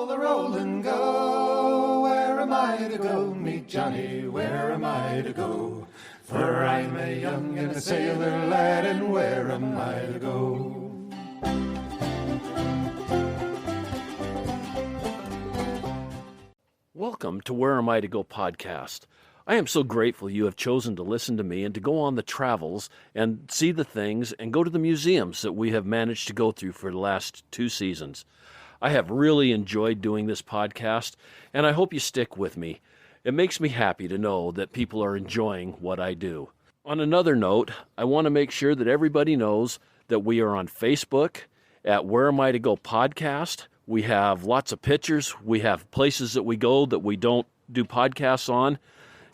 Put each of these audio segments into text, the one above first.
roll the roll and go. Where am I to go? Meet Johnny, where am I to go? For I'm a young and a sailor lad, and where am I to go? Welcome to Where Am I to Go podcast. I am so grateful you have chosen to listen to me and to go on the travels and see the things and go to the museums that we have managed to go through for the last 2 seasons. I have really enjoyed doing this podcast, and I hope you stick with me. It makes me happy to know that people are enjoying what I do. On another note, I want to make sure that everybody knows that we are on Facebook at Where Am I to Go podcast. We have lots of pictures. We have places that we go that we don't do podcasts on.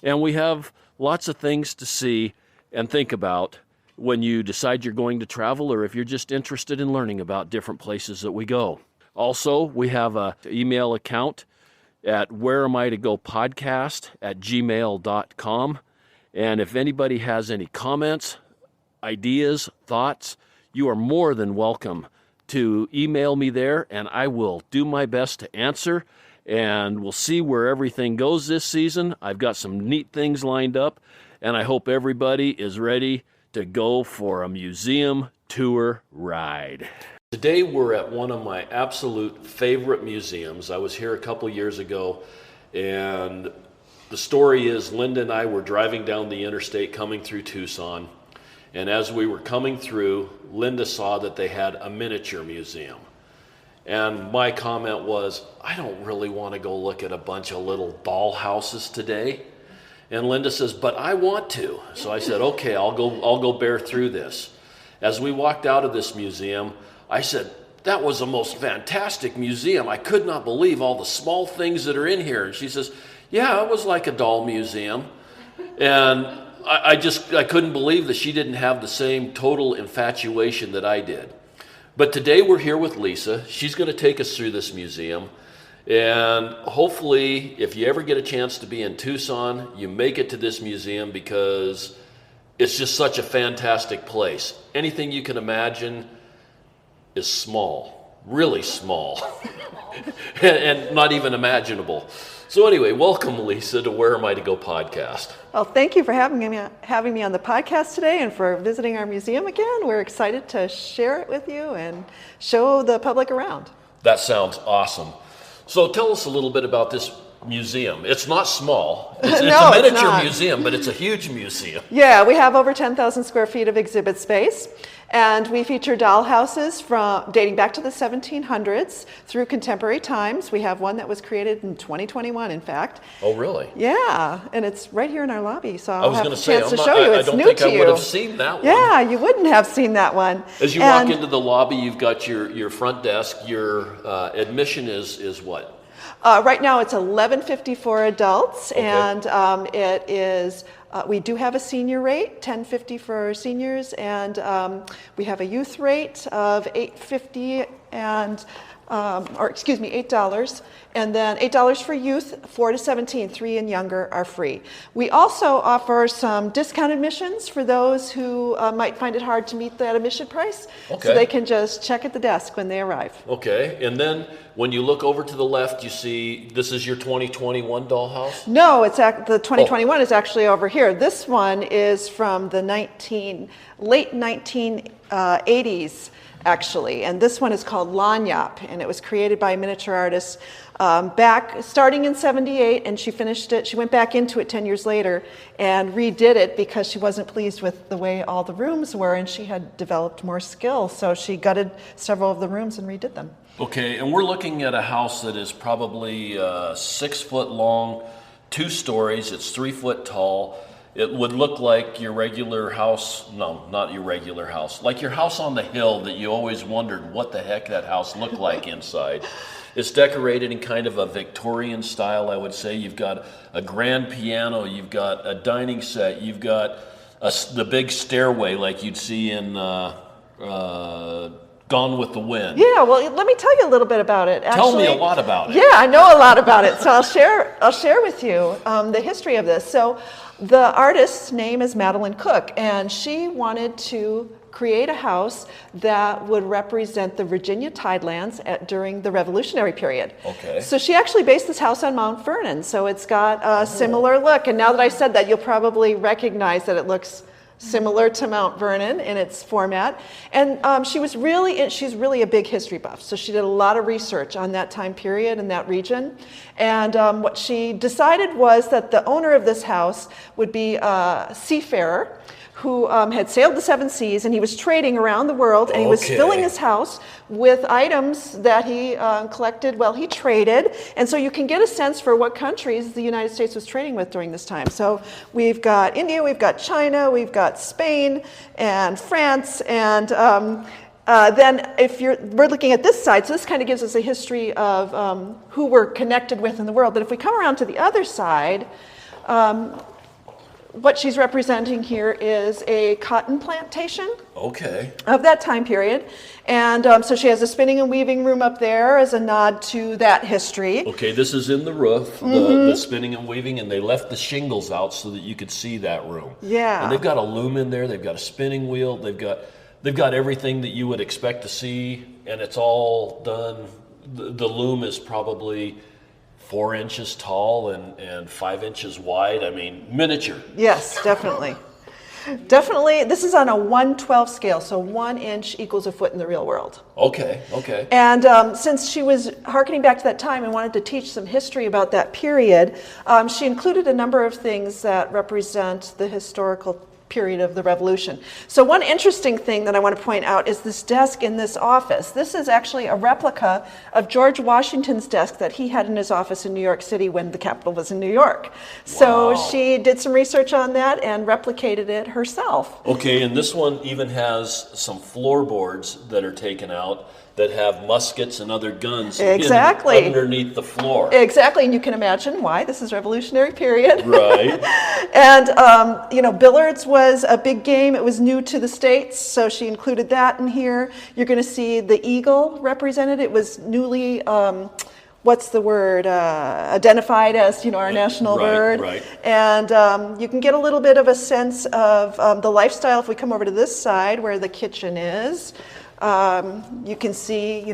And we have lots of things to see and think about when you decide you're going to travel or if you're just interested in learning about different places that we go. Also, we have an email account at whereamitigopodcast@gmail.com. And if anybody has any comments, ideas, thoughts, you are more than welcome to email me there, and I will do my best to answer. And we'll see where everything goes this season. I've got some neat things lined up, and I hope everybody is ready to go for a museum tour ride. Today we're at one of my absolute favorite museums. I was here a couple years ago, and the story is Linda and I were driving down the interstate coming through Tucson, and as we were coming through, Linda saw that they had a miniature museum. And my comment was, I don't really want to go look at a bunch of little dollhouses today. And Linda says, but I want to. So I said, okay, I'll go bear through this. As we walked out of this museum, I said, that was the most fantastic museum. I could not believe all the small things that are in here. And she says, yeah, it was like a doll museum. And I couldn't believe that she didn't have the same total infatuation that I did. But today we're here with Lisa. She's going to take us through this museum. And hopefully, if you ever get a chance to be in Tucson, you make it to this museum because it's just such a fantastic place. Anything you can imagine is small, really small, and not even imaginable. So anyway, welcome, Lisa, to Where Am I to Go podcast. Well, thank you for having me on the podcast today and for visiting our museum again. We're excited to share it with you and show the public around. That sounds awesome. So tell us a little bit about this museum. It's not small. It's a miniature museum, but it's a huge museum. Yeah, we have over 10,000 square feet of exhibit space. And we feature dollhouses from dating back to the 1700s through contemporary times. We have one that was created in 2021, in fact. Oh, really? Yeah, and it's right here in our lobby, so I'll have a chance to show you. It's new to you. I don't think I would have seen that one. Yeah, you wouldn't have seen that one. As you walk into the lobby, you've got your front desk. Your admission is what? Right now it's $11.50 for adults, okay. And it is. We do have a senior rate, $10.50 for seniors, and we have a youth rate of $8.50 and $8, and then $8 for youth, 4 to 17, 3 and younger are free. We also offer some discount admissions for those who might find it hard to meet that admission price, okay. So they can just check at the desk when they arrive. Okay, and then when you look over to the left, you see this is your 2021 dollhouse? No, the 2021 is actually over here. This one is from the late 1980s. Actually, and this one is called Lanyap, and it was created by a miniature artist starting in 78, and she finished it. She went back into it 10 years later and redid it because she wasn't pleased with the way all the rooms were, and she had developed more skill, so she gutted several of the rooms and redid them. Okay, and we're looking at a house that is probably 6 foot long, 2 stories, it's 3 foot tall. It would look like your regular house, no, not your regular house, like your house on the hill that you always wondered what the heck that house looked like inside. It's decorated in kind of a Victorian style, I would say. You've got a grand piano, you've got a dining set, you've got the big stairway like you'd see in Gone with the Wind. Yeah, well, let me tell you a little bit about it. Actually, tell me a lot about it. Yeah, I know a lot about it, so I'll share with you the history of this. So, the artist's name is Madeline Cook, and she wanted to create a house that would represent the Virginia tidelands during the Revolutionary period. Okay. So she actually based this house on Mount Vernon, so it's got a similar look. And now that I said that, you'll probably recognize that it looks similar to Mount Vernon in its format. And she's really a big history buff, so she did a lot of research on that time period and that region. And what she decided was that the owner of this house would be a seafarer who had sailed the 7 seas, and he was trading around the world, and he was filling his house with items that he collected while he traded. And so you can get a sense for what countries the United States was trading with during this time. So we've got India, we've got China, we've got Spain and France, and then we're looking at this side, so this kind of gives us a history of who we're connected with in the world. But if we come around to the other side, what she's representing here is a cotton plantation of that time period. And so she has a spinning and weaving room up there as a nod to that history. Okay, this is in the roof, the spinning and weaving, and they left the shingles out so that you could see that room. Yeah. And they've got a loom in there, they've got a spinning wheel, they've got everything that you would expect to see, and it's all done. The loom is probably 4 inches tall and 5 inches wide. I mean, miniature. Yes, definitely. Definitely. This is on a 1/12 scale, so 1 inch equals a foot in the real world. Okay. And since she was hearkening back to that time and wanted to teach some history about that period, she included a number of things that represent the historical period of the Revolution. So one interesting thing that I want to point out is this desk in this office. This is actually a replica of George Washington's desk that he had in his office in New York City when the Capitol was in New York. So she did some research on that and replicated it herself. Okay, and this one even has some floorboards that are taken out that have muskets and other guns underneath the floor. Exactly, and you can imagine why. This is Revolutionary period. Right. And, billiards was a big game. It was new to the States, so she included that in here. You're going to see the eagle represented. It was newly, identified as, our national bird. Right. And you can get a little bit of a sense of the lifestyle if we come over to this side where the kitchen is. You can see,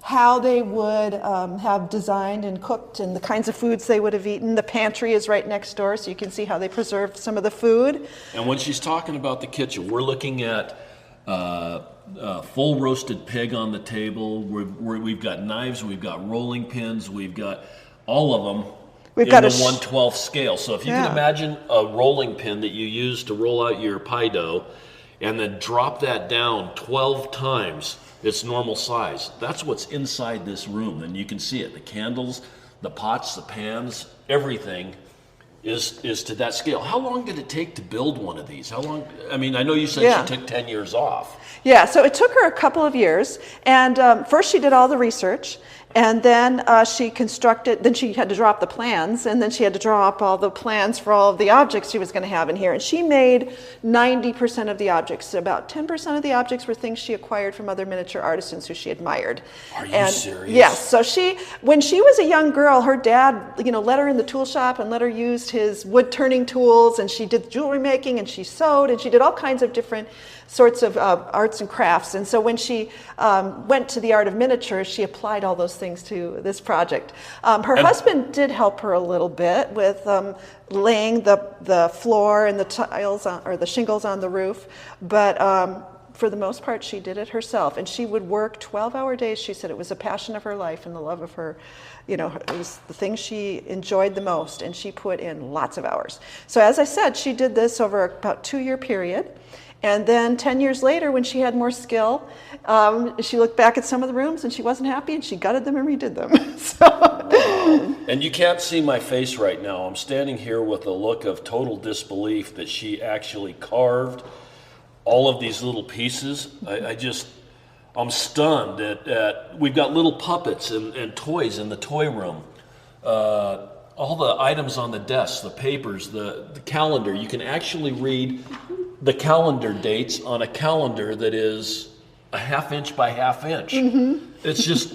how they would have designed and cooked and the kinds of foods they would have eaten. The pantry is right next door, so you can see how they preserved some of the food. And when she's talking about the kitchen, we're looking at full roasted pig on the table. We've got knives, we've got rolling pins, we've got all of them in the 1/12 scale. So if you can imagine a rolling pin that you use to roll out your pie dough, and then drop that down 12 times its normal size. That's what's inside this room, and you can see it. The candles, the pots, the pans, everything is to that scale. How long did it take to build one of these? How long? I mean, I know you said she took 10 years off. Yeah, so it took her a couple of years, and first she did all the research, and then she constructed, then she had to draw up the plans, and then she had to draw up all the plans for all of the objects she was going to have in here. And she made 90% of the objects. About 10% of the objects were things she acquired from other miniature artisans who she admired. Are you serious? Yes. So when she was a young girl, her dad, let her in the tool shop and let her use his wood turning tools, and she did jewelry making, and she sewed, and she did all kinds of different sorts of arts and crafts. And so when she went to the art of miniature, she applied all those things to this project. Her husband did help her a little bit with laying the floor and the tiles or the shingles on the roof, but for the most part she did it herself. And she would work 12-hour days. She said it was a passion of her life and the love of her, it was the thing she enjoyed the most, and she put in lots of hours. So as I said, she did this over about 2-year period. And then 10 years later, when she had more skill, she looked back at some of the rooms and she wasn't happy, and she gutted them and redid them. Wow. And you can't see my face right now. I'm standing here with a look of total disbelief that she actually carved all of these little pieces. I'm stunned at we've got little puppets and toys in the toy room. All the items on the desk, the papers, the calendar. You can actually read the calendar dates on a calendar that is a 1/2 inch by 1/2 inch. Mm-hmm. It's just,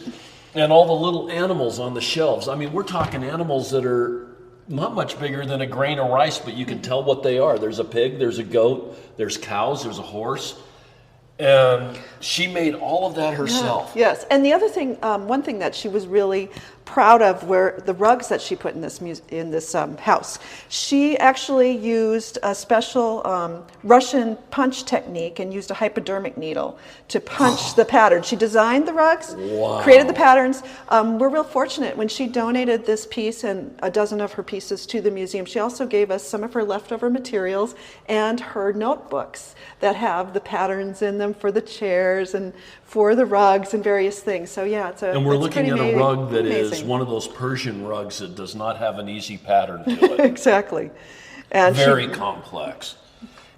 and all the little animals on the shelves. I mean, we're talking animals that are not much bigger than a grain of rice, but you can tell what they are. There's a pig, there's a goat, there's cows, there's a horse. And she made all of that herself. Yes, and the other thing, one thing that she was really proud of were the rugs that she put in this house. She actually used a special Russian punch technique and used a hypodermic needle to punch the pattern. She designed the rugs, created the patterns. We're real fortunate when she donated this piece and a dozen of her pieces to the museum. She also gave us some of her leftover materials and her notebooks that have the patterns in them for the chairs and for the rugs and various things. So yeah, and we're looking at a rug that is one of those Persian rugs that does not have an easy pattern to it. Exactly. And very complex.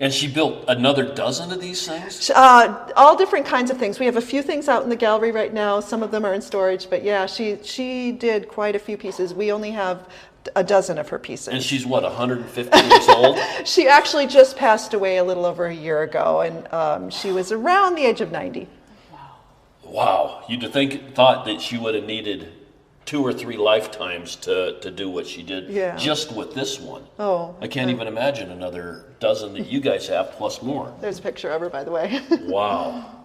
And she built another dozen of these things? All different kinds of things. We have a few things out in the gallery right now. Some of them are in storage, but yeah, she did quite a few pieces. We only have a dozen of her pieces. And she's what, 150 years old? She actually just passed away a little over a year ago, and she was around the age of 90. Wow. You'd thought that she would have needed 2 or 3 lifetimes to do what she did just with this one. Oh. I can't even imagine another dozen that you guys have plus more. There's a picture of her, by the way. Wow.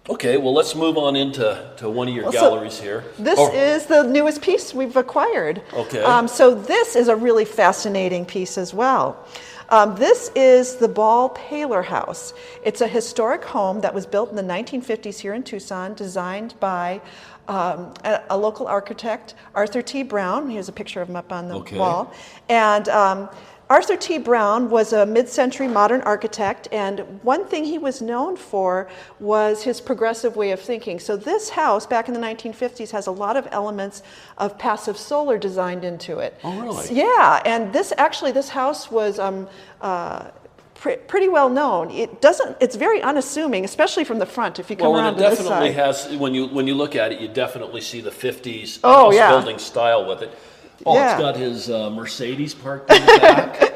Okay, well, let's move on into one of your galleries here. This is the newest piece we've acquired. Okay. So this is a really fascinating piece as well. This is the Ball Paler House. It's a historic home that was built in the 1950s here in Tucson, designed by a local architect, Arthur T. Brown. Here's a picture of him up on the wall. And Arthur T. Brown was a mid-century modern architect, and one thing he was known for was his progressive way of thinking. So this house, back in the 1950s, has a lot of elements of passive solar designed into it. Oh, really? Yeah, and this house was pretty well known. It's very unassuming, especially from the front. If you come around to this side. Well, it definitely has. When you look at it, you definitely see the 50s building style with it. Oh, yeah. It's got his Mercedes parked in the back.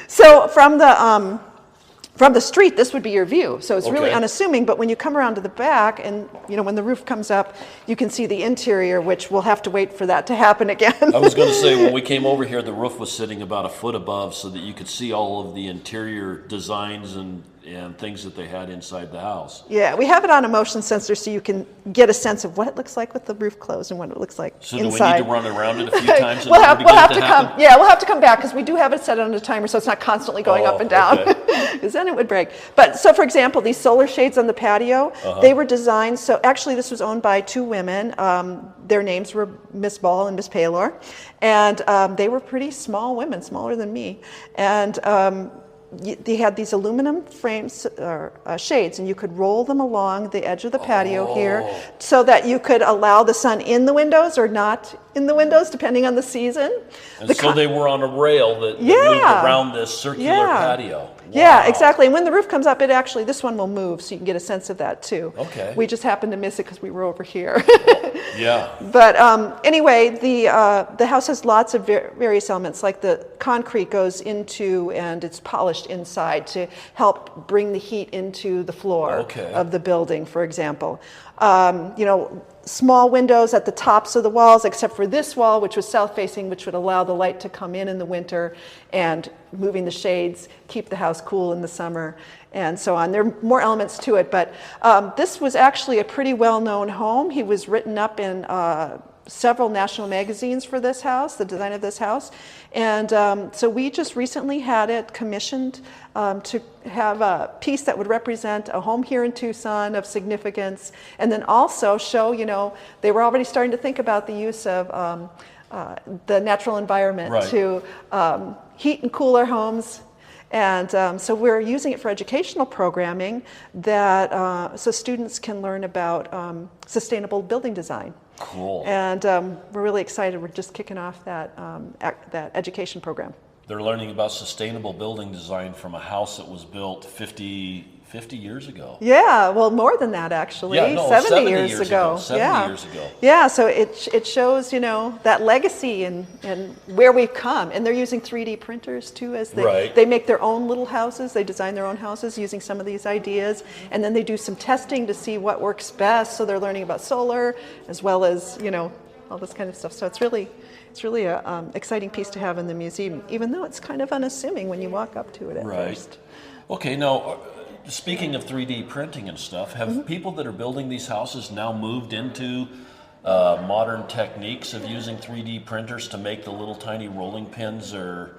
So from the street, this would be your view. So it's really unassuming, but when you come around to the back and, when the roof comes up, you can see the interior, which we'll have to wait for that to happen again. I was going to say, when we came over here, the roof was sitting about 1 foot above so that you could see all of the interior designs and things that they had inside the house. Yeah, we have it on a motion sensor so you can get a sense of what it looks like with the roof closed and what it looks like inside. So do we need to run around it a few times? We'll have to come. Yeah, we'll have to come back because we do have it set on a timer so it's not constantly going up and down, because then it would break. But so, for example, these solar shades on the patio, they were designed. So actually, this was owned by 2 women. Their names were Miss Ball and Miss Paylor, and they were pretty small women, smaller than me, and they had these aluminum frames or shades, and you could roll them along the edge of the patio here so that you could allow the sun in the windows or not in the windows, depending on the season. And so they were on a rail that moved around this circular patio. Wow. Yeah, exactly. And when the roof comes up, this one will move, so you can get a sense of that too. Okay. We just happened to miss it because we were over here. Yeah. But anyway, the house has lots of various elements, like the concrete goes into and it's polished inside to help bring the heat into the floor of the building, for example. Small windows at the tops of the walls, except for this wall, which was south-facing, which would allow the light to come in the winter, and moving the shades, keep the house cool in the summer, and so on. There are more elements to it, but this was actually a pretty well-known home. He was written up in several national magazines for this house, the design of this house. And so we just recently had it commissioned to have a piece that would represent a home here in Tucson of significance, and then also show, they were already starting to think about the use of the natural environment to heat and cool our homes. And so we're using it for educational programming so students can learn about sustainable building design. Cool. And we're really excited. We're just kicking off that education program. They're learning about sustainable building design from a house that was built 50 years ago. Yeah, well, more than that, actually. Yeah, no, 70 years ago. 70 years ago. Yeah, so it shows, that legacy and where we've come. And they're using 3D printers, too, as they make their own little houses. They design their own houses using some of these ideas. And then they do some testing to see what works best. So they're learning about solar as well as, all this kind of stuff. So it's really an exciting piece to have in the museum, even though it's kind of unassuming when you walk up to it at first. Okay, now, speaking of 3D printing and stuff, have people that are building these houses now moved into modern techniques of using 3D printers to make the little tiny rolling pins? Or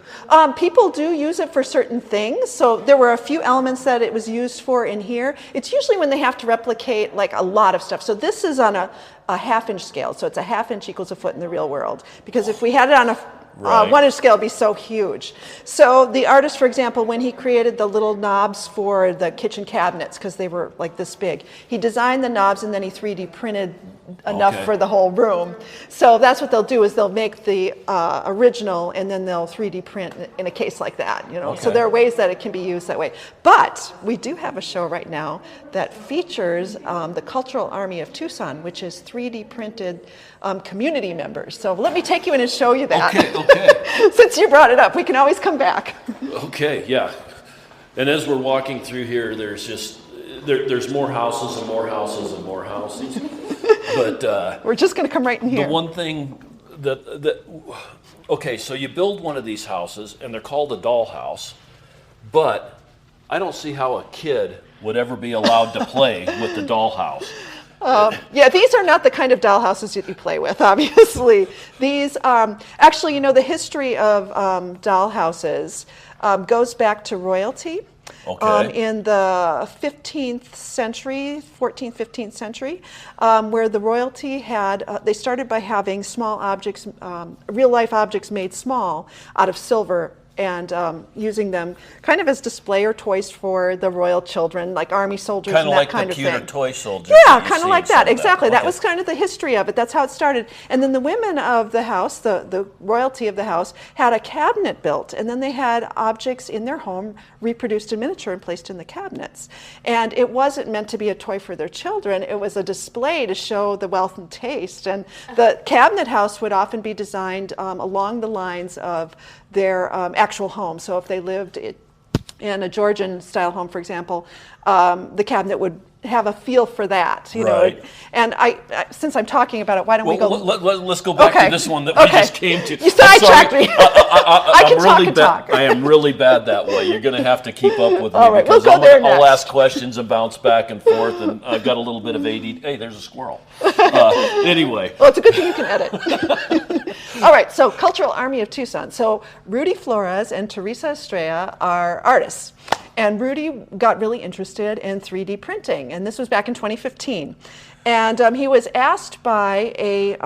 people do use it for certain things. So there were a few elements that it was used for in here. It's usually when they have to replicate like a lot of stuff. So this is on a half-inch scale. So it's a half-inch equals a foot in the real world. Because if we had it on a 1-inch scale, it'd be so huge. So the artist, for example, when he created the little knobs for the kitchen cabinets, because they were like this big, he designed the knobs and then he 3D printed enough for the whole room. So that's what they'll do, is they'll make the original and then they'll 3D print in a case like that. You know, so there are ways that it can be used that way. But we do have a show right now that features the Cultural Army of Tucson, which is 3D printed community members. So let me take you in and show you that. Okay. Since you brought it up, we can always come back. Okay, yeah. And as we're walking through here, there's just there's more houses and more houses and more houses. But we're just going to come right in here. The one thing okay, so you build one of these houses, and they're called a dollhouse, but I don't see how a kid would ever be allowed to play with the dollhouse. Yeah, these are not the kind of dollhouses that you play with, obviously. These, actually, you know, the history of dollhouses goes back to royalty. In the 15th century, 14th, 15th century, where the royalty had, they started by having small objects, real-life objects made small out of silver, and using them kind of as display or toys for the royal children, like army soldiers and that kind of thing. Kind of like the cute toy soldiers. Yeah, kind of like that, exactly. That was kind of the history of it. That's how it started. And then the women of the house, the royalty of the house, had a cabinet built, and then they had objects in their home reproduced in miniature and placed in the cabinets. And it wasn't meant to be a toy for their children. It was a display to show the wealth and taste. And the cabinet house would often be designed along the lines of their actual home. So if they lived in a Georgian style home, for example, the cabinet would have a feel for that, you know. And I since I'm talking about it, why don't we go? Let's go back to this one that we just came to. You sidetracked me. I can talk and talk. I am really bad that way. You're going to have to keep up with me. All right, because we'll go there next. I'll ask questions and bounce back and forth, and I've got a little bit of ADD. Hey, there's a squirrel. Anyway. Well, it's a good thing you can edit. All right, so Cultural Army of Tucson. So Rudy Flores and Teresa Estrella are artists. And Rudy got really interested in 3D printing, and this was back in 2015. And he was asked by a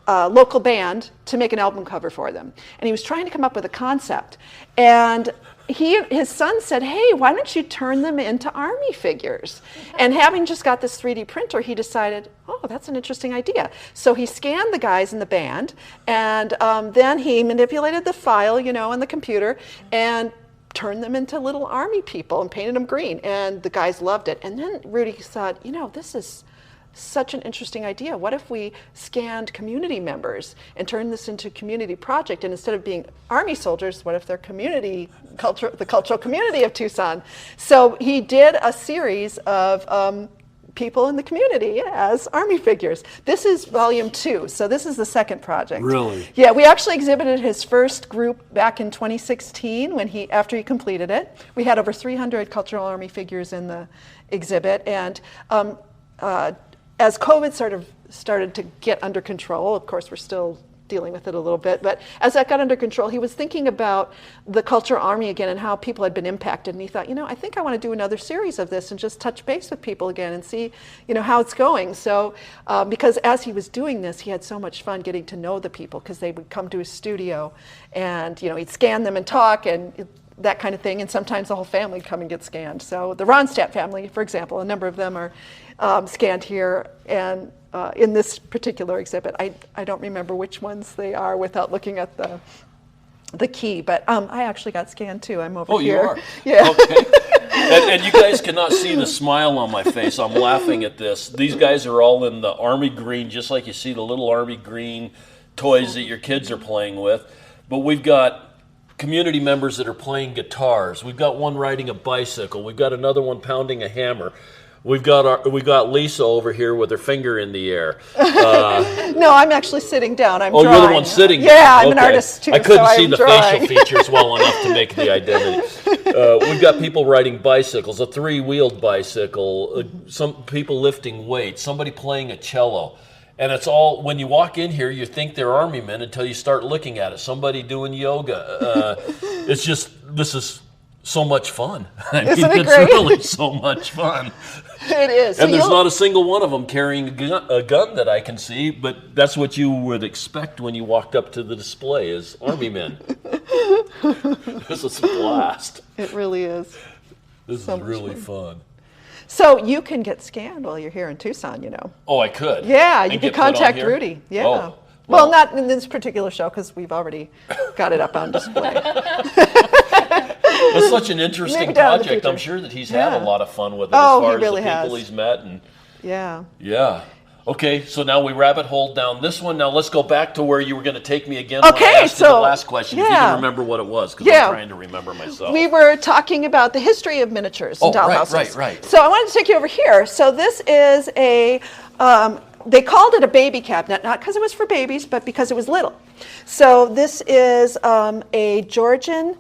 local band to make an album cover for them. And he was trying to come up with a concept. And his son said, hey, why don't you turn them into army figures? And having just got this 3D printer, he decided, oh, that's an interesting idea. So he scanned the guys in the band, and then he manipulated the file, you know, on the computer, and turned them into little army people and painted them green. And the guys loved it. And then Rudy thought, you know, this is such an interesting idea. What if we scanned community members and turned this into a community project? And instead of being army soldiers, what if they're the cultural community of Tucson? So he did a series of people in the community as army figures. This is volume 2, so this is the second project. Really? Yeah, we actually exhibited his first group back in 2016 after he completed it. We had over 300 cultural army figures in the exhibit, and as COVID sort of started to get under control, of course we're still dealing with it a little bit, but as that got under control, he was thinking about the Cultural Army again and how people had been impacted, and he thought, you know, I think I want to do another series of this and just touch base with people again and see, you know, how it's going. So because as he was doing this, he had so much fun getting to know the people, because they would come to his studio and, you know, he'd scan them and talk and that kind of thing, and sometimes the whole family would come and get scanned. So the Ronstadt family, for example, a number of them are scanned here, and in this particular exhibit, I don't remember which ones they are without looking at the key, but I actually got scanned too. I'm over here. Oh, you are? Yeah. Okay. And you guys cannot see the smile on my face. I'm laughing at this. These guys are all in the army green, just like you see the little army green toys that your kids are playing with. But we've got community members that are playing guitars. We've got one riding a bicycle. We've got another one pounding a hammer. we got Lisa over here with her finger in the air. No, I'm actually sitting down. I'm drawing. You're the one sitting. Yeah, I'm an artist too. I couldn't so see I'm the drawing. facial features well enough to make the identity. We've got people riding bicycles, a 3-wheeled bicycle, some people lifting weights, somebody playing a cello. And it's all, when you walk in here, you think they're army men until you start looking at it. Somebody doing yoga. It's just, this is so much fun. Isn't it it's great? really so much fun. It is. And there's not a single one of them carrying a gun that I can see, but that's what you would expect when you walked up to the display is army men. This is a blast. It really is. This is really fun. So you can get scanned while you're here in Tucson, you know. Oh, I could? Yeah, you And can get put on contact here? Rudy. Yeah. Oh, well, not in this particular show because we've already got it up on display. It's such an interesting Maybe down in the project. I'm future. sure that he's had a lot of fun with it Oh, as far he really as the people has. he's met. And Yeah. yeah. Okay, so now we rabbit hole down this one. Now let's go back to where you were going to take me again when Okay, I asked you the so, last question. If you yeah. can remember what it was, because Yeah. I'm trying to remember myself. We were talking about the history of miniatures and Oh, dollhouses. right. So I wanted to take you over here. So this is a, they called it a baby cabinet, not because it was for babies, but because it was little. So this is a Georgian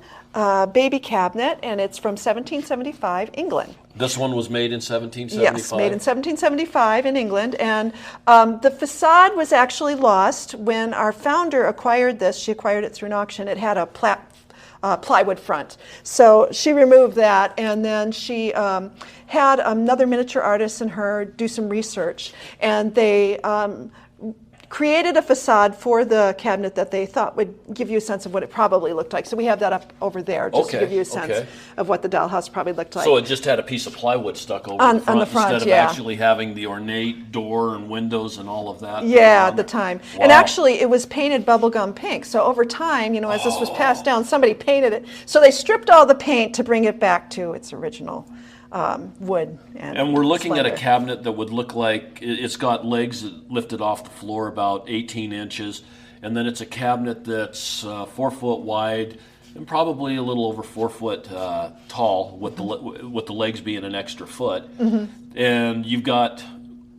baby cabinet, and it's from 1775, England. This one was made in 1775? Yes, made in 1775 in England. And the facade was actually lost when our founder acquired this. She acquired it through an auction. It had a plywood front. So she removed that, and then she had another miniature artist and her do some research. And they created a facade for the cabinet that they thought would give you a sense of what it probably looked like. So we have that up over there just to give you a sense of what the dollhouse probably looked like. So it just had a piece of plywood stuck over On the front the front, instead of yeah. actually having the ornate door and windows and all of that? Yeah, at the time. Wow. And actually, it was painted bubblegum pink. So over time, you know, as this was passed down, somebody painted it. So they stripped all the paint to bring it back to its original wood. And we're looking at a splendor. cabinet that would look like it's got legs that lifted off the floor about 18 inches, and then it's a cabinet that's 4 foot wide and probably a little over 4 foot tall, with the legs being an extra foot. And you've got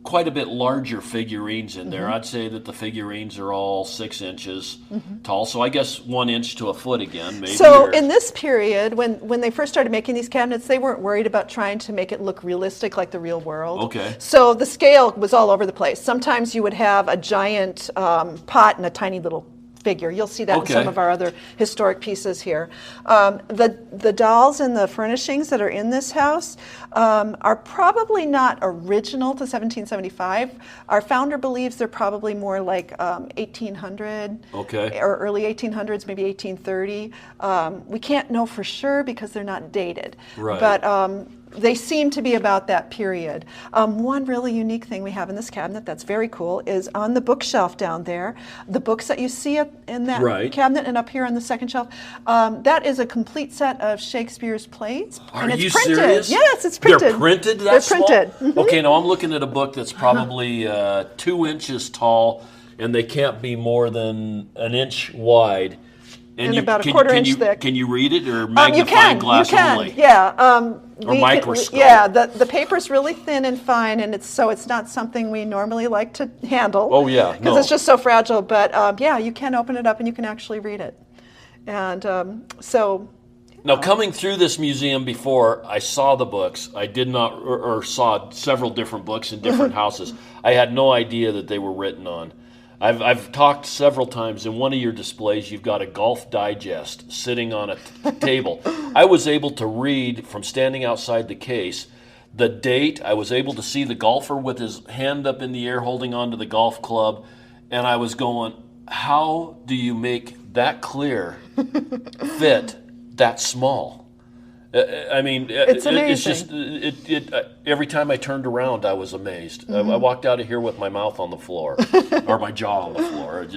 quite a bit larger figurines in there. I'd say that the figurines are all 6 inches tall, so I guess 1 inch to a foot again, maybe. So in this period, when they first started making these cabinets, they weren't worried about trying to make it look realistic like the real world. Okay. So the scale was all over the place. Sometimes you would have a giant pot and a tiny little figure. You'll see that in some of our other historic pieces here. The dolls and the furnishings that are in this house are probably not original to 1775. Our founder believes they're probably more like 1800 or early 1800s, maybe 1830. We can't know for sure because they're not dated. Right. But they seem to be about that period. One really unique thing we have in this cabinet that's very cool is on the bookshelf down there, the books that you see in that cabinet and up here on the second shelf, that is a complete set of Shakespeare's plays. Are it's you printed. serious? Yes, it's printed. They're printed that They're small? printed. Okay, now I'm looking at a book that's probably 2 inches tall, and they can't be more than an inch wide. And about a quarter inch thick. Can you read it, or magnifying glass only? Yeah. Or microscope. Yeah, the paper's really thin and fine, and it's not something we normally like to handle. Oh, yeah, because it's just so fragile. But yeah, you can open it up and you can actually read it. And so. Now, coming through this museum before, I saw the books. I did not, or saw several different books in different houses. I had no idea that they were written on. I've talked several times. In one of your displays, you've got a Golf Digest sitting on a table. I was able to read from standing outside the case the date. I was able to see the golfer with his hand up in the air holding onto the golf club, and I was going, how do you make that clear fit that small? I mean, it's amazing. It's just every time I turned around, I was amazed. I walked out of here with my mouth on the floor or my jaw on the floor.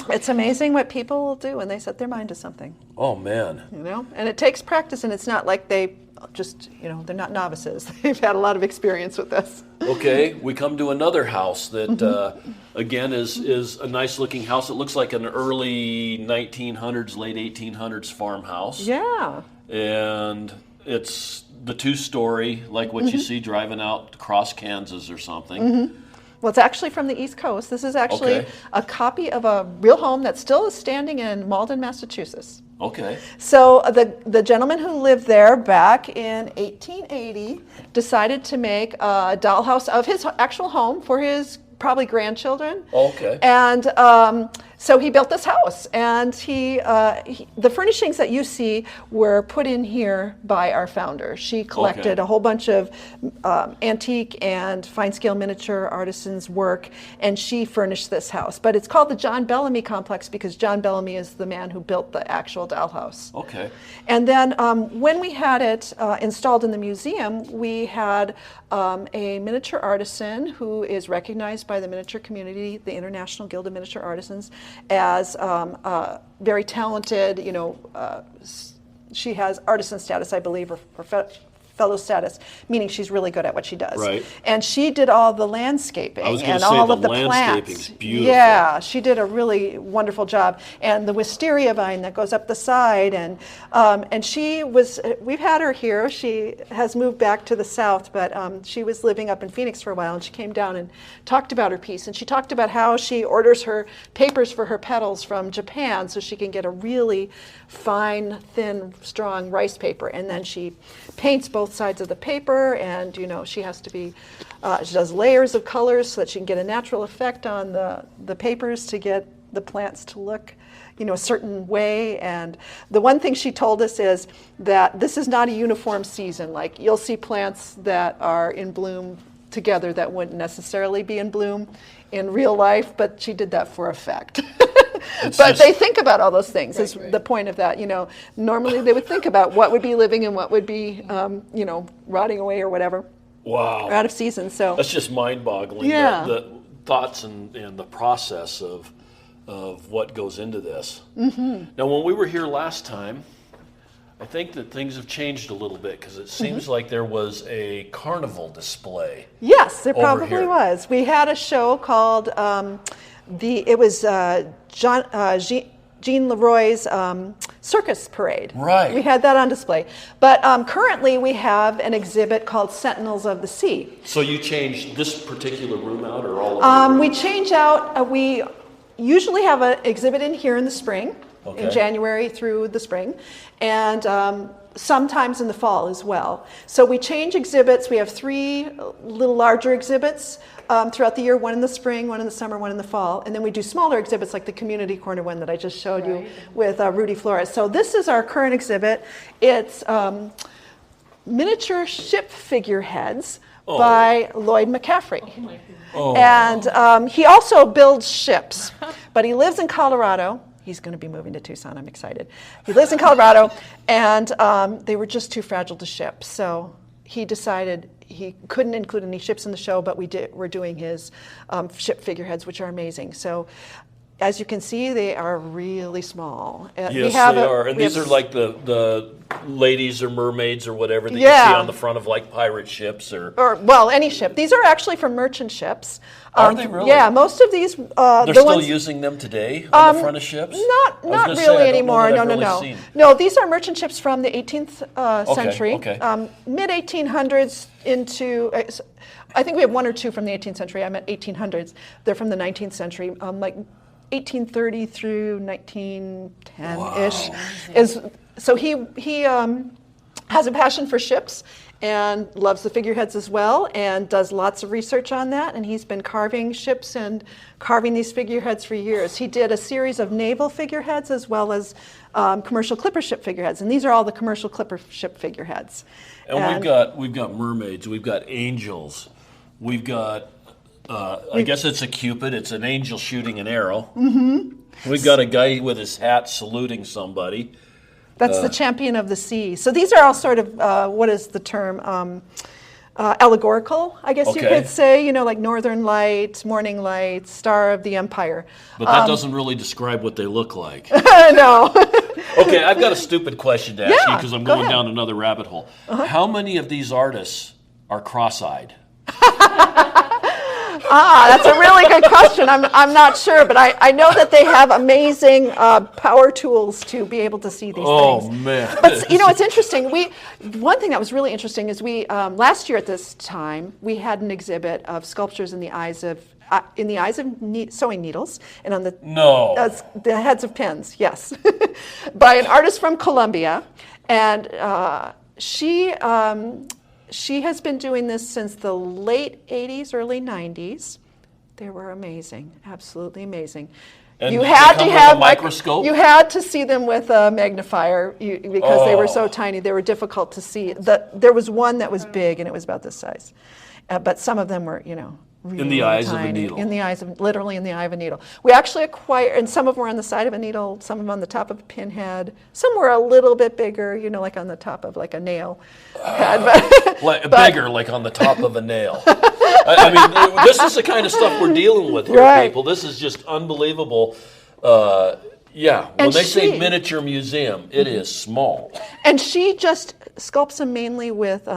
It's amazing what people will do when they set their mind to something. Oh man! You know, and it takes practice, and it's not like they just, they're not novices. They've had a lot of experience with this. Okay, we come to another house that again is a nice looking house. It looks like an early 1900s, late 1800s farmhouse. Yeah. And it's the two-story, like what you see driving out across Kansas or something. Well, it's actually from the East Coast. This is actually a copy of a real home that still is standing in Malden, Massachusetts. Okay. So the gentleman who lived there back in 1880 decided to make a dollhouse of his actual home for his probably grandchildren. Okay. And so he built this house, and the furnishings that you see were put in here by our founder. She collected a whole bunch of antique and fine-scale miniature artisans' work, and she furnished this house. But it's called the John Bellamy Complex because John Bellamy is the man who built the actual dollhouse. Okay. And then when we had it installed in the museum, we had a miniature artisan who is recognized by the miniature community, the International Guild of Miniature Artisans, as very talented. She has artisan status, I believe, or fellow status, meaning she's really good at what she does. Right. And she did all the landscaping and all of the plants. landscaping's beautiful. Yeah, she did a really wonderful job. And the wisteria vine that goes up the side, and she was. We've had her here. She has moved back to the south, but she was living up in Phoenix for a while, and she came down and talked about her piece. And she talked about how she orders her papers for her petals from Japan, so she can get a really fine, thin, strong rice paper, and then she paints both sides of the paper, and she has to be she does layers of colors so that she can get a natural effect on the papers to get the plants to look a certain way. And the one thing she told us is that this is not a uniform season. Like, you'll see plants that are in bloom together that wouldn't necessarily be in bloom in real life, but she did that for effect. But they think about all those things, is the point of that. Normally they would think about what would be living and what would be, rotting away or whatever. Wow. Or out of season. So that's just mind-boggling. Yeah. The thoughts and the process of what goes into this. Now, when we were here last time, I think that things have changed a little bit, because it seems like there was a carnival display. Yes, there probably here. was. We had a show called Jean Leroy's Circus Parade. Right. We had that on display. But currently we have an exhibit called Sentinels of the Sea. So you changed this particular room out, or all of it? We change out, we usually have an exhibit in here in the spring, in January through the spring, and sometimes in the fall as well. So we change exhibits. We have 3 little larger exhibits throughout the year, one in the spring, one in the summer, one in the fall. And then we do smaller exhibits like the community corner one that I just showed you with Rudy Flores. So this is our current exhibit. It's miniature ship figureheads by Lloyd McCaffrey. And he also builds ships, but he lives in Colorado. He's going to be moving to Tucson. I'm excited. He lives in Colorado, and they were just too fragile to ship. So he decided he couldn't include any ships in the show, but we're doing his ship figureheads, which are amazing. So as you can see, they are really small. Yes, they are. And these are like the ladies or mermaids or whatever that you see on the front of like pirate ships or any ship. These are actually from merchant ships. Are they really? Yeah, most of these. They're still using them today on the front of ships? Not really anymore. No. No, these are merchant ships from the 18th century. Mid 1800s into. I think we have 1 or 2 from the 18th century. I meant 1800s. They're from the 19th century. Like 1830 through 1910-ish. So he has a passion for ships and loves the figureheads as well, and does lots of research on that, and he's been carving ships and carving these figureheads for years. He did a series of naval figureheads as well as commercial clipper ship figureheads, and these are all the commercial clipper ship figureheads. And we've got mermaids, we've got angels, we've got I guess it's a cupid. It's an angel shooting an arrow. We've got a guy with his hat saluting somebody. That's the champion of the sea. So these are all sort of, what is the term? Allegorical, I guess you could say, like Northern Light, Morning Light, Star of the Empire. But that doesn't really describe what they look like. No. Okay, I've got a stupid question to ask you, because I'm going down another rabbit hole. How many of these artists are cross-eyed? That's a really good question. I'm not sure, but I know that they have amazing power tools to be able to see these things. Oh, man. But you know, it's interesting. One thing that was really interesting is last year at this time we had an exhibit of sculptures in the eyes of sewing needles and on the heads of pins. Yes, by an artist from Colombia, and she has been doing this since the late 80s, early 90s. They were amazing, absolutely amazing. And you had to have a microscope? You had to see them with a magnifier because they were so tiny. They were difficult to see. There was one that was big and it was about this size. But some of them were, really in the eyes tiny, of a needle. Literally in the eye of a needle. We actually acquired, and some of them were on the side of a needle, some of them on the top of a pinhead. Some were a little bit bigger, like on the top of like a nail. Bigger, like on the top of a nail. I mean, this is the kind of stuff we're dealing with here, right. People. This is just unbelievable. When they say miniature museum, it is small. And she just sculpts them mainly with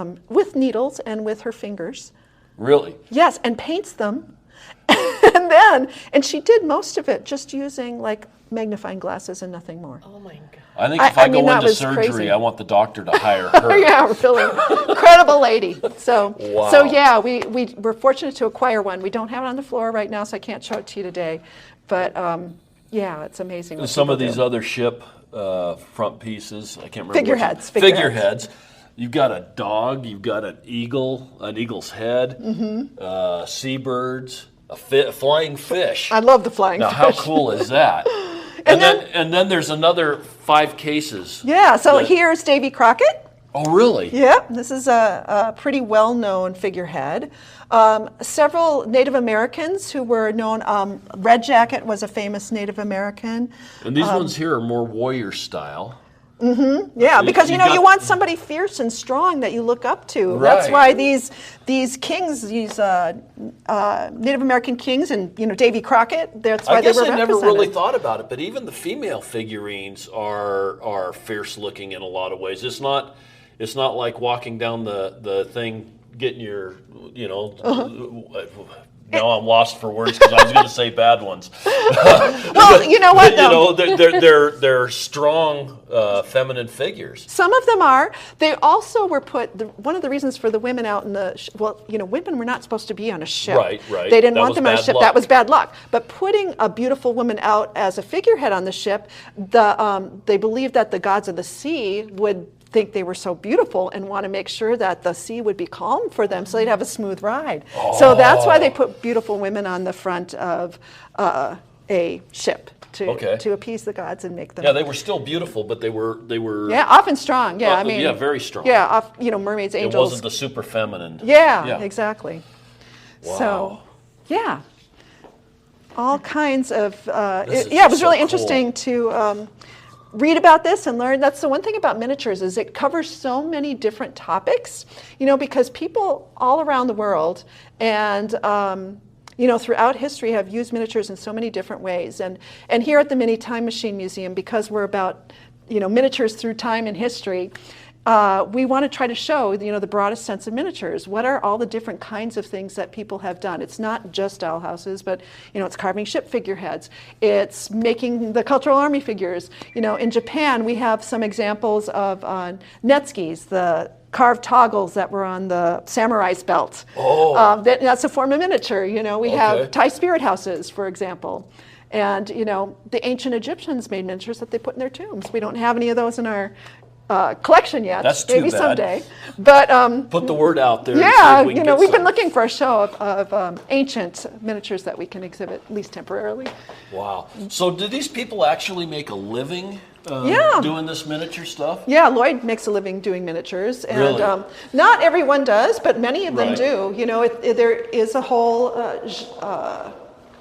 needles and with her fingers. Really? Yes, and paints them. And she did most of it just using like magnifying glasses and nothing more. Oh my God. I think if I go into surgery, crazy. I want the doctor to hire her. Yeah, really. Incredible lady. So, wow. So yeah, we're fortunate to acquire one. We don't have it on the floor right now, so I can't show it to you today. But yeah, it's amazing. What some of people these do. other ship front pieces, I can't remember. Figureheads. You've got a dog, you've got an eagle's head, seabirds, a flying fish. I love the flying fish. Now, how cool is that? and then there's another 5 cases. Yeah, so here's Davy Crockett. Oh, really? Yep, this is a pretty well-known figurehead. Several Native Americans who were known, Red Jacket was a famous Native American. And these ones here are more warrior style. Yeah, because you want somebody fierce and strong that you look up to. Right. That's why these kings, these Native American kings, and Davy Crockett. That's why they were represented. I never really thought about it, but even the female figurines are fierce looking in a lot of ways. It's not like walking down the thing, getting your Now I'm lost for words because I was going to say bad ones. Well, you know what? They're strong, feminine figures. Some of them are. They also were one of the reasons for the women out in women were not supposed to be on a ship. Right. They didn't want them on a ship. Luck. That was bad luck. But putting a beautiful woman out as a figurehead on the ship, they believed that the gods of the sea would think they were so beautiful and want to make sure that the sea would be calm for them so they'd have a smooth ride. Oh. So that's why they put beautiful women on the front of a ship to appease the gods and make them. Yeah, they were still beautiful, but they were. Yeah, often strong. Yeah, very strong. Yeah, mermaids, angels. It wasn't the super feminine. Yeah. Exactly. Wow. So, yeah, all kinds of. It was so really cool. interesting to. Read about this and learn. That's the one thing about miniatures is it covers so many different topics, because people all around the world and throughout history have used miniatures in so many different ways. And here at the Mini Time Machine Museum, because we're about miniatures through time and history, we want to try to show the broadest sense of miniatures. What are all the different kinds of things that people have done? It's not just dollhouses, but it's carving ship figureheads. It's making the cultural army figures. In Japan, we have some examples of netskis, the carved toggles that were on the samurai's belt. Oh. That's a form of miniature. We have Thai spirit houses, for example. And the ancient Egyptians made miniatures that they put in their tombs. We don't have any of those in our collection yet. That's too maybe bad. Someday. But put the word out there. Yeah, we've been looking for a show of ancient miniatures that we can exhibit, at least temporarily. Wow. So do these people actually make a living doing this miniature stuff? Yeah, Lloyd makes a living doing miniatures, and really? Not everyone does, but many of them Right. do. There is a whole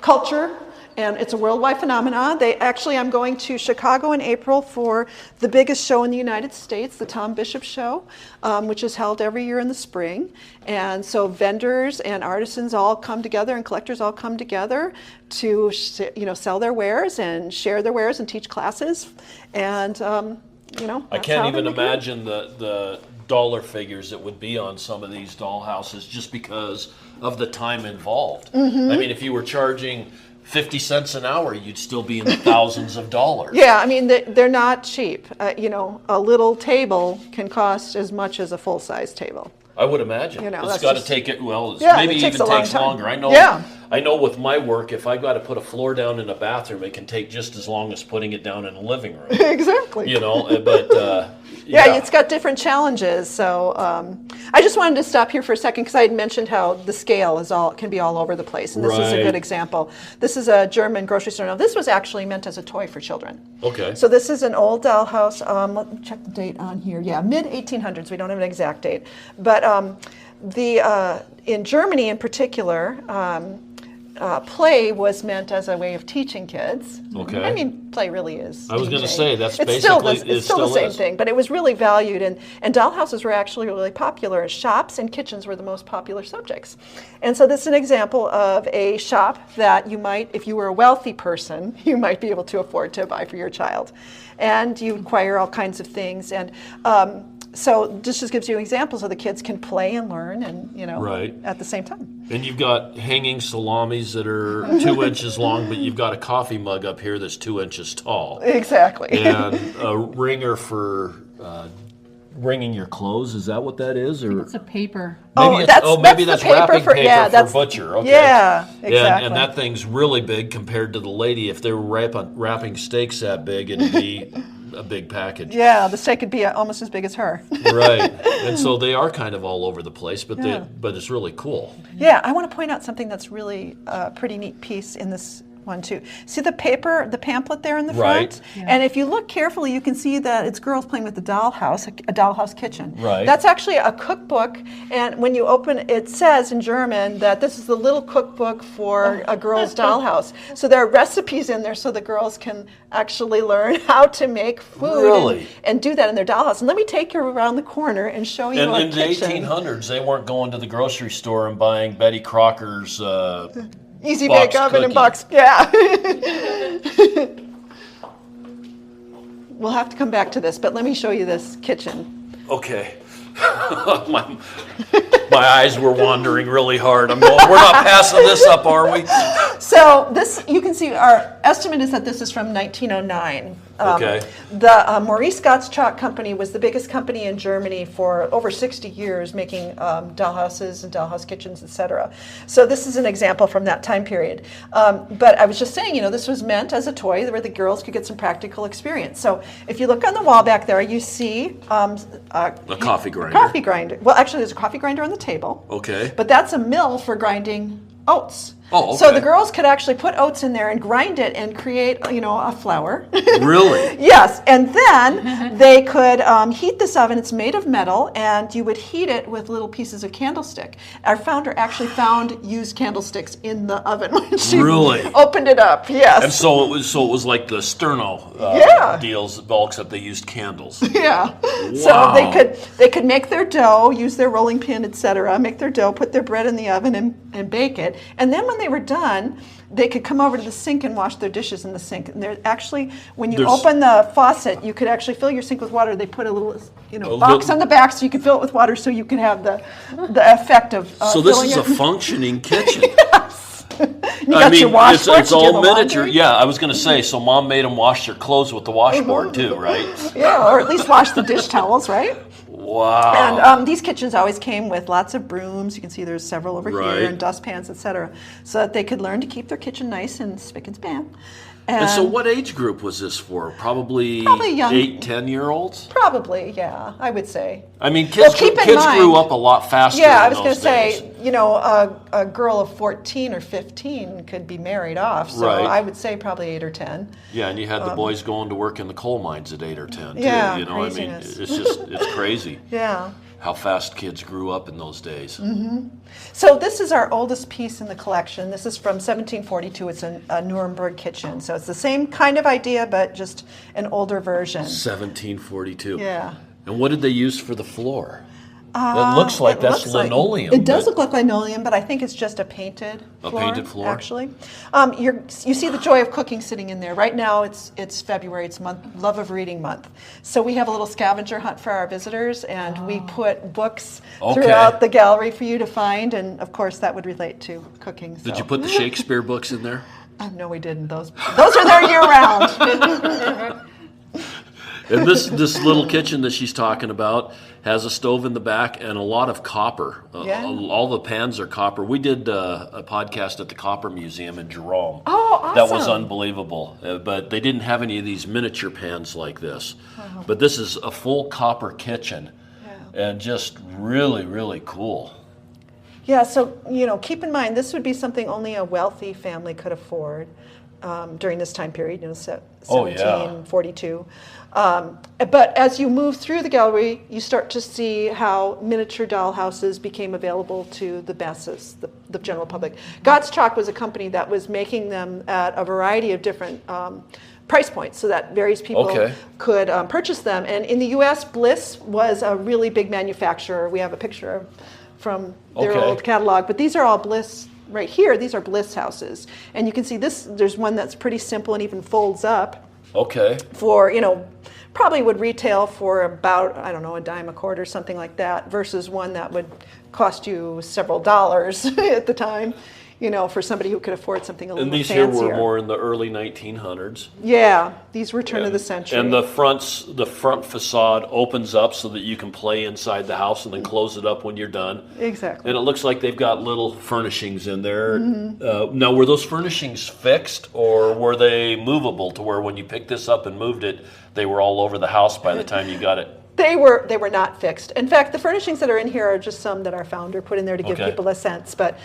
culture. And it's a worldwide phenomenon. I'm going to Chicago in April for the biggest show in the United States, the Tom Bishop Show, which is held every year in the spring. And so vendors and artisans all come together and collectors all come together to sell their wares and share their wares and teach classes. And you know, I that's can't how they even make it. imagine the dollar figures that would be on some of these dollhouses just because of the time involved. Mm-hmm. I mean, if you were charging 50 cents an hour, you'd still be in the thousands of dollars. Yeah, I mean, they're not cheap. You know, a little table can cost as much as a full-size table. I would imagine. You know, It's that's got to just- take it, well, Yeah, maybe it takes even a long takes time. longer. Yeah. I know with my work, if I got to put a floor down in a bathroom, it can take just as long as putting it down in a living room. Exactly. You know, but Yeah, it's got different challenges. So I just wanted to stop here for a second because I had mentioned how the scale can be all over the place, and this is a Right. good example. This is a German grocery store. Now, this was actually meant as a toy for children. Okay. So this is an old dollhouse. Let me check the date on here. Yeah, mid 1800s. We don't have an exact date, but in Germany in particular. Play was meant as a way of teaching kids. Okay. I mean, play really is. I was going to teaching. say, that's It's basically, it's still the same thing, but it was really valued, and dollhouses were actually really popular. Shops and kitchens were the most popular subjects. And so this is an example of a shop that you might, if you were a wealthy person, you might be able to afford to buy for your child. And you acquire all kinds of things. And so this just gives you examples of the kids can play and learn, and you know, Right. at the same time. And you've got hanging salamis that are 2 inches long, but you've got a coffee mug up here that's 2 inches tall. Exactly. And a ringer for wringing your clothes. Is that what that is? Or It's a paper. maybe maybe that's the paper wrapping for, paper yeah, for that's, butcher. Okay. Yeah, exactly. And that thing's really big compared to the lady. If they were wrapping steaks that big, it'd be a big package. Yeah, the steak could be almost as big as her. Right. And so they are kind of all over the place, but Yeah. but it's really cool. Yeah, I want to point out something that's really a pretty neat piece in this one too. See the paper, the pamphlet there in the Right. front? Yeah. And if you look carefully, you can see that it's girls playing with the dollhouse, a dollhouse kitchen. Right. That's actually a cookbook, and when you open it says in German that this is the little cookbook for a girl's dollhouse. So there are recipes in there so the girls can actually learn how to make food Really? and do that in their dollhouse. And let me take you around the corner and show you And our in the kitchen. 1800s, they weren't going to the grocery store and buying Betty Crocker's Easy box bake oven and cookie. box, yeah. We'll have to come back to this, but let me show you this kitchen. Okay. my eyes were wandering really hard. I'm going, we're not passing this up, are we? So this, you can see our estimate is that this is from 1909. Okay. The Maurice Scott's Chalk Company was the biggest company in Germany for over 60 years, making dollhouses and dollhouse kitchens, etc. So this is an example from that time period. But I was just saying, you know, this was meant as a toy where the girls could get some practical experience. So if you look on the wall back there, you see A coffee grinder. coffee grinder. Well, actually, there's a coffee grinder on the table. Okay. But that's a mill for grinding oats. Oh, So okay. the girls could actually put oats in there and grind it and create, you know, a flour. Really? Yes, and then they could heat this oven. It's made of metal, and you would heat it with little pieces of candlestick. Our founder actually found used candlesticks in the oven when she Really? opened it up. Yes. And so it was like the sterno Yeah. deals, except they used candles. Yeah. Wow. So they could make their dough, use their rolling pin, etc. Make their dough, put their bread in the oven, and bake it. And then when they were done, they could come over to the sink and wash their dishes in the sink. And they're actually, when you There's- open the faucet, you could actually fill your sink with water. They put a little, you know, A box little- on the back so you could fill it with water, so you could have the effect of So this filling is a it. functioning kitchen. You got your washboard. it's you do all the miniature. laundry. Yeah, I was going to say, so Mom made them wash their clothes with the washboard too, right? Yeah, or at least wash the dish towels, right? Wow. And these kitchens always came with lots of brooms. You can see there's several over Right. here, and dustpans, etc., so that they could learn to keep their kitchen nice and spick and span. And so what age group was this for? Probably young. 8, 10-year-olds? Probably, yeah, I would say. I mean, Well, keep in kids grew mind- up a lot faster Yeah, I in was going those to days. say, you know, a girl of 14 or 15 could be married off, so Right. I would say probably 8 or 10. Yeah, and you had the boys going to work in the coal mines at 8 or 10 too. Yeah, You know, craziness. I mean, it's crazy Yeah. how fast kids grew up in those days. So this is our oldest piece in the collection. This is from 1742. It's a Nuremberg kitchen. So it's the same kind of idea, but just an older version. 1742. Yeah. And what did they use for the floor? It looks like that's linoleum. It does look like linoleum, but I think it's just a painted floor. A painted floor? Actually. You see the joy of cooking sitting in there. Right now it's February, it's Love of Reading Month. So we have a little scavenger hunt for our visitors, and we put books throughout the gallery for you to find, and of course that would relate to cooking. So. Did you put the Shakespeare books in there? No, we didn't. Those are there year round. And this little kitchen that she's talking about has a stove in the back and a lot of copper. All the pans are copper. We did a podcast at the Copper Museum in Jerome. Oh, awesome. That was unbelievable. But they didn't have any of these miniature pans like this. Oh. But this is a full copper kitchen, and just really, really cool. Yeah, so, keep in mind, this would be something only a wealthy family could afford during this time period, 1742. But as you move through the gallery, you start to see how miniature dollhouses became available to the masses, the general public. God's Chalk was a company that was making them at a variety of different price points so that various people could purchase them. And in the U.S., Bliss was a really big manufacturer. We have a picture from their old catalog, but these are all Bliss. Right here, these are Bliss houses. And you can see this, there's one that's pretty simple and even folds up. Okay. For, probably would retail for about, I don't know, a dime a quart or something like that, versus one that would cost you several dollars at the time, for somebody who could afford something a little fancier. And these here were more in the early 1900s. Yeah, these were turn of the century. And the front facade opens up so that you can play inside the house and then close it up when you're done. Exactly. And it looks like they've got little furnishings in there. Mm-hmm. Now, were those furnishings fixed, or were they movable to where when you picked this up and moved it, they were all over the house by the time you got it? They were not fixed. In fact, the furnishings that are in here are just some that our founder put in there to give people a sense. But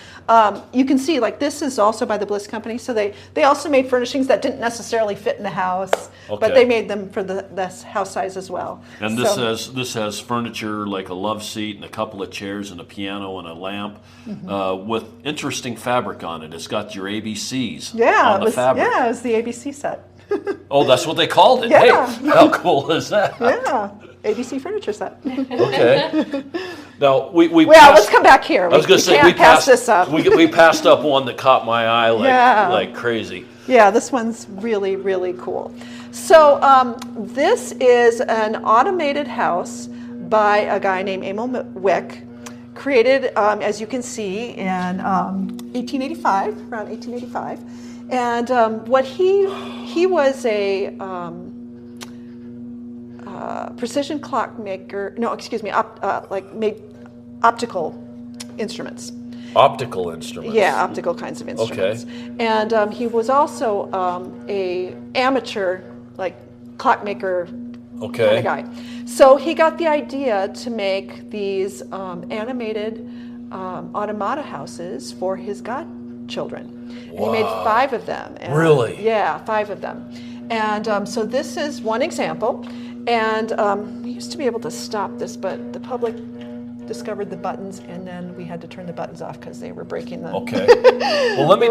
you can see, this is also by the Bliss Company. So they also made furnishings that didn't necessarily fit in the house, but they made them for the house size as well. And this has furniture like a love seat and a couple of chairs and a piano and a lamp with interesting fabric on it. It's got your ABCs on the fabric. Yeah, it was the ABC set. Oh, that's what they called it. Yeah. Hey, how cool is that? Yeah. ABC furniture set. Okay. Now let's come back here. I was going to say we passed this up. we passed up one that caught my eye like crazy. Yeah, this one's really, really cool. So this is an automated house by a guy named Emil Wick, created, as you can see, in 1885, around 1885. And what he was a precision clock maker. No, excuse me. Made optical instruments. Optical instruments. Yeah, optical kinds of instruments. Okay. And he was also a amateur, clockmaker kind of guy. So he got the idea to make these animated automata houses for his godchildren. And he made 5 of them. And, really? Yeah, 5 of them. And so this is one example. And we used to be able to stop this, but the public discovered the buttons, and then we had to turn the buttons off because they were breaking them. Okay. Well, let me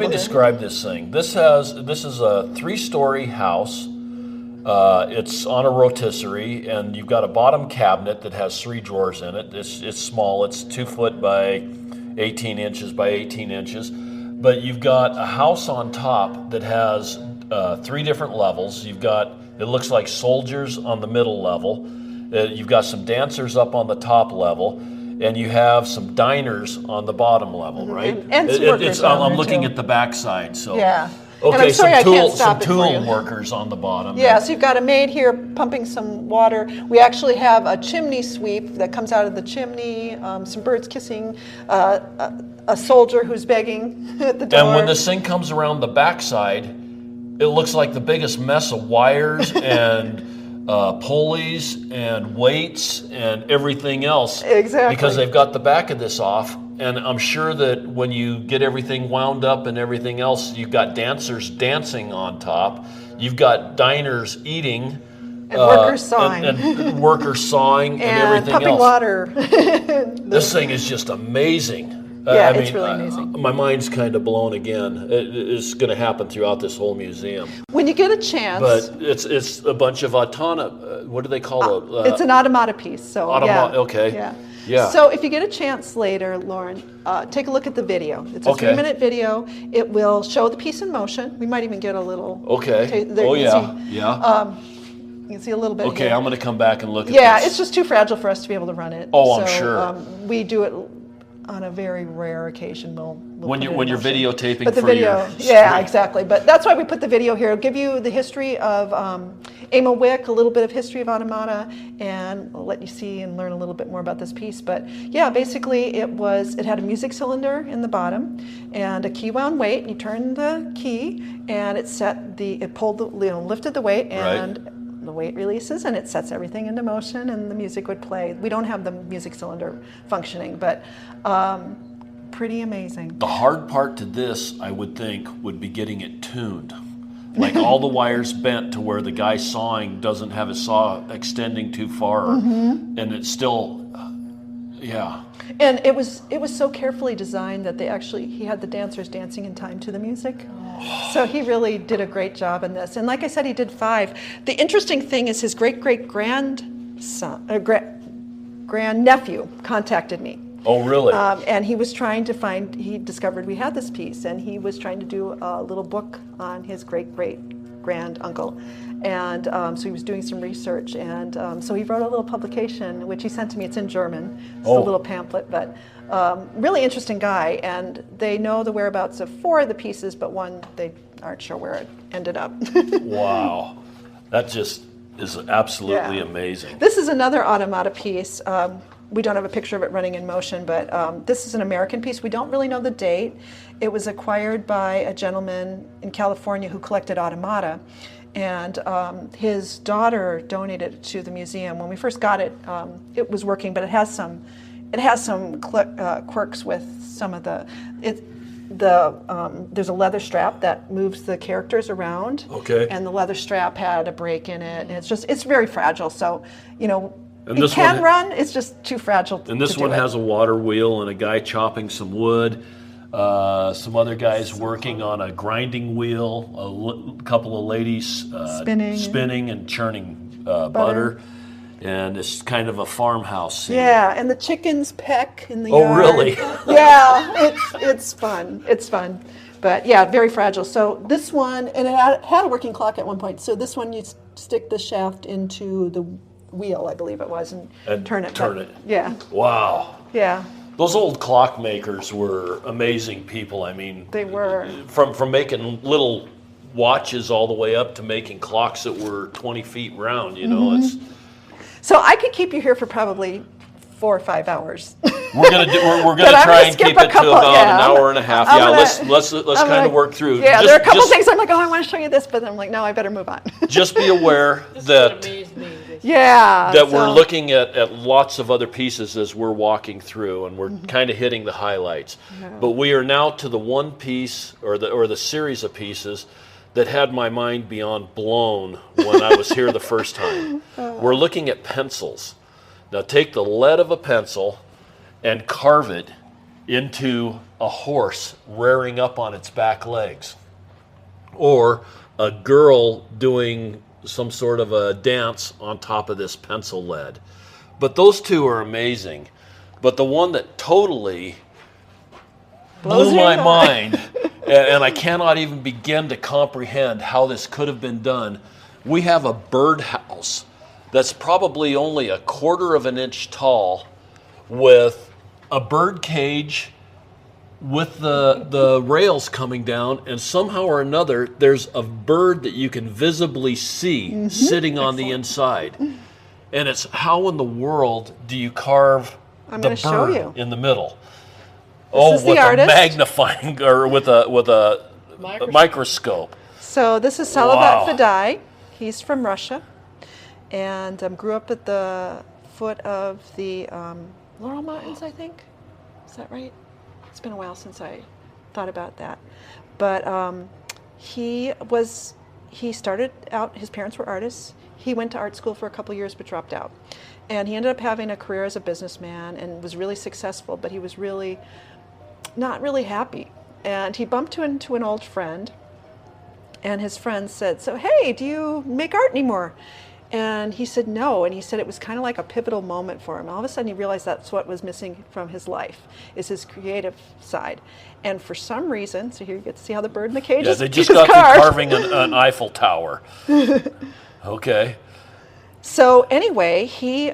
describe this thing. This is a 3-story house. It's on a rotisserie, and you've got a bottom cabinet that has 3 drawers in it. It's small. It's 2 foot by 18 inches by 18 inches. But you've got a house on top that has 3 different levels. You've got, it looks like soldiers on the middle level. You've got some dancers up on the top level, and you have some diners on the bottom level, right? And some workers I'm looking at the backside, so. Yeah. Okay, some tool workers on the bottom. Yeah, so you've got a maid here pumping some water. We actually have a chimney sweep that comes out of the chimney, some birds kissing, a soldier who's begging at the door. And when this thing comes around the backside, it looks like the biggest mess of wires and pulleys and weights and everything else. Exactly. Because they've got the back of this off. And I'm sure that when you get everything wound up and everything else, you've got dancers dancing on top. You've got diners eating. And workers sawing. And workers sawing and everything pumping else. Water. This thing is just amazing. Yeah, it's really amazing. My mind's kind of blown again. It's going to happen throughout this whole museum. When you get a chance. But it's a bunch of what do they call it? It's an automata piece. So okay. Yeah. Yeah. So if you get a chance later, Loren, take a look at the video. It's a 3-minute video. It will show the piece in motion. We might even get a little. Okay. There, yeah. You can see a little bit. Okay, here. I'm going to come back and look at Yeah, this. it's just too fragile for us to be able to run it. Oh, I'm sure. We do it on a very rare occasion. We'll when you're videotaping but the for video, your yeah, stream. exactly. But that's why we put the video here. It'll give you the history of Emma Wick, a little bit of history of automata, and I'll let you see and learn a little bit more about this piece. But yeah, basically it had a music cylinder in the bottom and a key wound weight. You turn the key and it pulled lifted the weight and the weight releases and it sets everything into motion and the music would play. We don't have the music cylinder functioning, but pretty amazing. The hard part to this, I would think, would be getting it tuned. Like all the wires bent to where the guy sawing doesn't have his saw extending too far, and it's still, yeah. And it was so carefully designed that he had the dancers dancing in time to the music. So he really did a great job in this. And like I said, he did 5. The interesting thing is his grandnephew contacted me. Oh, really? And he was trying to he discovered we had this piece, and he was trying to do a little book on his great-great-grand-uncle. And so he was doing some research, and so he wrote a little publication, which he sent to me. It's in German. It's a little pamphlet, but really interesting guy. And they know the whereabouts of 4 of the pieces, but one they aren't sure where it ended up. Wow. That just is absolutely amazing. This is another automata piece. We don't have a picture of it running in motion, but this is an American piece. We don't really know the date. It was acquired by a gentleman in California who collected automata, and his daughter donated it to the museum. When we first got it, it was working, but it has some quirks with some of there's a leather strap that moves the characters around. Okay. And the leather strap had a break in it, and it's very fragile. So, and it can run, it's just too fragile. And this one has a water wheel and a guy chopping some wood, some other guys working on a grinding wheel, a couple of ladies spinning and churning butter. And it's kind of a farmhouse scene. Yeah, and the chickens peck in the yard. Oh, really? Yeah, it's fun. It's fun. But yeah, very fragile. So this one, and it had a working clock at one point. So this one, you stick the shaft into the wheel, I believe it was, and turn it. Yeah. Wow. Yeah. Those old clock makers were amazing people. I mean, they were. From making little watches all the way up to making clocks that were 20 feet round. It's. So I could keep you here for probably 4 or 5 hours. We're gonna try and keep it to about an hour and a half. Let's kind of work through. Yeah, there are a couple things I'm like, I want to show you this, but then I'm like, no, I better move on. Just be aware that we're looking at lots of other pieces as we're walking through, and we're kind of hitting the highlights. Yeah. But we are now to the one piece or the series of pieces that had my mind beyond blown when I was here the first time. We're looking at pencils. Now take the lead of a pencil and carve it into a horse rearing up on its back legs, or a girl doing some sort of a dance on top of this pencil lead. But those two are amazing. But the one that totally blew my mind, and I cannot even begin to comprehend how this could have been done. We have a birdhouse that's probably only 1/4 of an inch tall, with a bird cage with the rails coming down, and somehow or another there's a bird that you can visibly see sitting on the inside. And it's, how in the world do you carve the bird in the middle? This is with the artist. A magnifying, or with a microscope. So this is Salavat Fadai. He's from Russia, and grew up at the foot of the Laurel Mountains, I think. Is that right? It's been a while since I thought about that. But he started out, his parents were artists. He went to art school for a couple years but dropped out. And he ended up having a career as a businessman and was really successful, but he was really not really happy. And he bumped into an old friend, and his friend said, so, hey, do you make art anymore? And he said no, and he said it was kind of like a pivotal moment for him. All of a sudden he realized that's what was missing from his life, is his creative side. And for some reason, so here you get to see how the bird in the cage is they just got through carving an Eiffel Tower. Okay. So anyway, he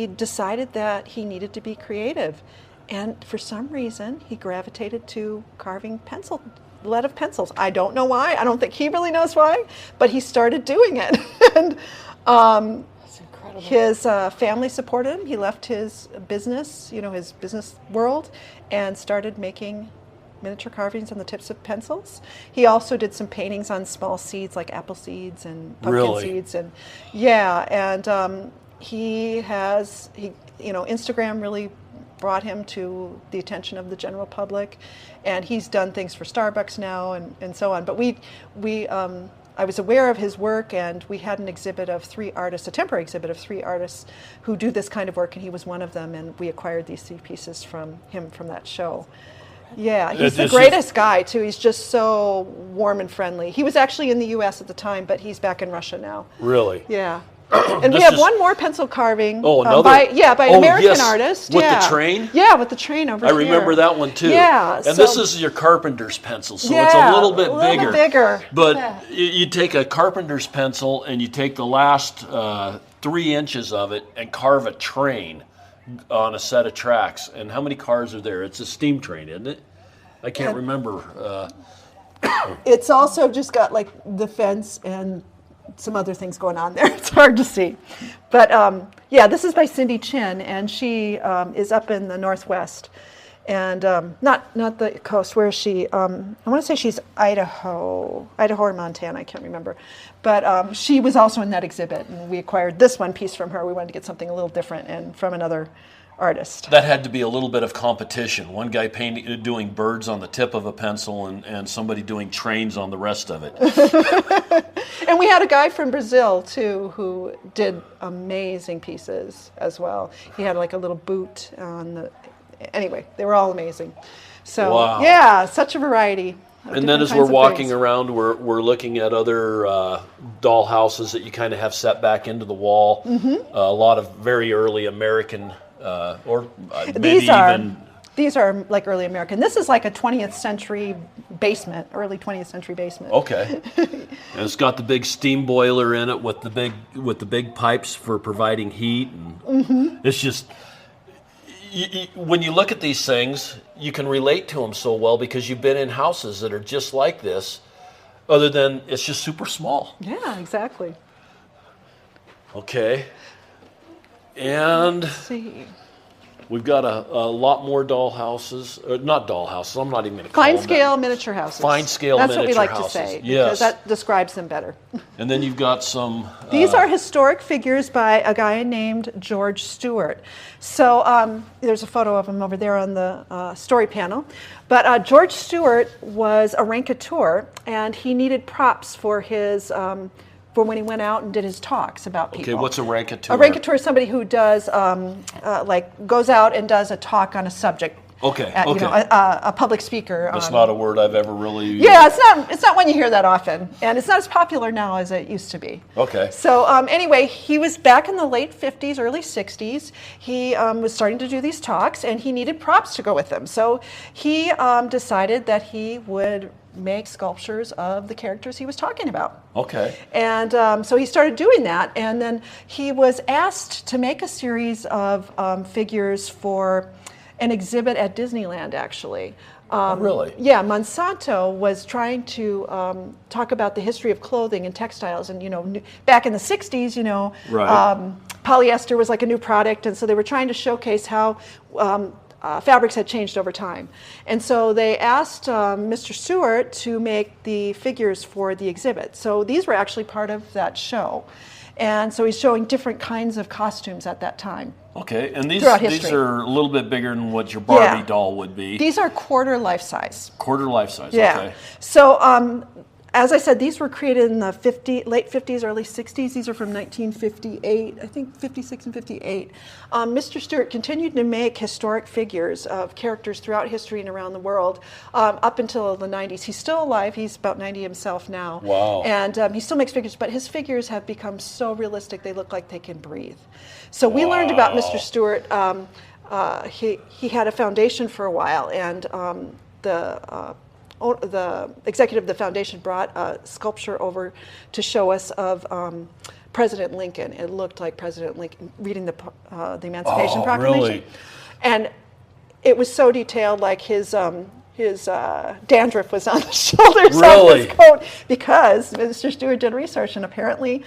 decided that he needed to be creative. And for some reason, he gravitated to carving lead of pencils. I don't know why. I don't think he really knows why, but he started doing it. And That's incredible. his family supported him. He left his business, his business world, and started making miniature carvings on the tips of pencils. He also did some paintings on small seeds like apple seeds and pumpkin seeds. And Instagram really brought him to the attention of the general public, and he's done things for Starbucks now and so on. But I was aware of his work, and we had an exhibit of 3 artists, a temporary exhibit of 3 artists who do this kind of work, and he was one of them, and we acquired these 3 pieces from him from that show. Yeah, he's the greatest guy, too. He's just so warm and friendly. He was actually in the U.S. at the time, but he's back in Russia now. Really? Yeah. And we have one more pencil carving by an American artist. With the train? Yeah, with the train over here. I remember that one too. Yeah. And this is your carpenter's pencil, so it's a little bit bigger. But you take a carpenter's pencil and you take the last 3 inches of it and carve a train on a set of tracks. And how many cars are there? It's a steam train, isn't it? I can't remember. It's also just got like the fence and some other things going on there. It's hard to see. But this is by Cindy Chin, and she is up in the Northwest. And not the coast. Where is she? I want to say she's Idaho or Montana, I can't remember. But she was also in that exhibit, and we acquired this one piece from her. We wanted to get something a little different and from another artist. That had to be a little bit of competition. One guy doing birds on the tip of a pencil and somebody doing trains on the rest of it. And we had a guy from Brazil, too, who did amazing pieces as well. He had like a little boot on the... Anyway, they were all amazing. So, wow. Such a variety. And then as we're walking around, we're looking at other doll houses that you kind of have set back into the wall. Mm-hmm. A lot of very early American... These are like early American. This is like a 20th century basement, early 20th century basement. Okay. And it's got the big steam boiler in it with the big pipes for providing heat. And It's just, when you look at these things, you can relate to them so well because you've been in houses that are just like this, other than it's just super small. Yeah, exactly. Okay. And let's see. We've got a lot more doll houses. Not doll houses. I'm not even going to call them fine scale miniature houses. Fine scale miniature houses. That's what we like to say. Yes. Because that describes them better. And then you've got some... These are historic figures by a guy named George Stewart. So there's a photo of him over there on the story panel. But George Stewart was a raconteur, and he needed props for his... for when he went out and did his talks about people. Okay, what's a raconteur? A raconteur is somebody who does, goes out and does a talk on a subject. Okay, a public speaker. That's not a word I've ever really... Yeah, it's not one you hear that often. And it's not as popular now as it used to be. Okay. So anyway, he was back in the late 50s, early 60s. He was starting to do these talks, and he needed props to go with them. So he decided that he would make sculptures of the characters he was talking about. Okay. And so he started doing that, and then he was asked to make a series of figures for an exhibit at Disneyland, actually. Really? Yeah, Monsanto was trying to talk about the history of clothing and textiles, and back in the 60s, right. Polyester was like a new product, and so they were trying to showcase how fabrics had changed over time. And so they asked Mr. Stewart to make the figures for the exhibit. So these were actually part of that show. And so he's showing different kinds of costumes at that time. Okay, and these are a little bit bigger than what your Barbie doll would be. These are quarter life size. Quarter life size, yeah. Okay. So as I said, these were created in the late 50s, early 60s. These are from 1958, I think 56 and 58. Mr. Stewart continued to make historic figures of characters throughout history and around the world up until the 90s. He's still alive. He's about 90 himself now. Wow. And he still makes figures, but his figures have become so realistic, they look like they can breathe. So we learned about Mr. Stewart. He had a foundation for a while, and the executive of the foundation brought a sculpture over to show us of President Lincoln. It looked like President Lincoln reading the Emancipation Proclamation. Really? And it was so detailed, like his dandruff was on the shoulders of his coat, because Mr. Stewart did research, and apparently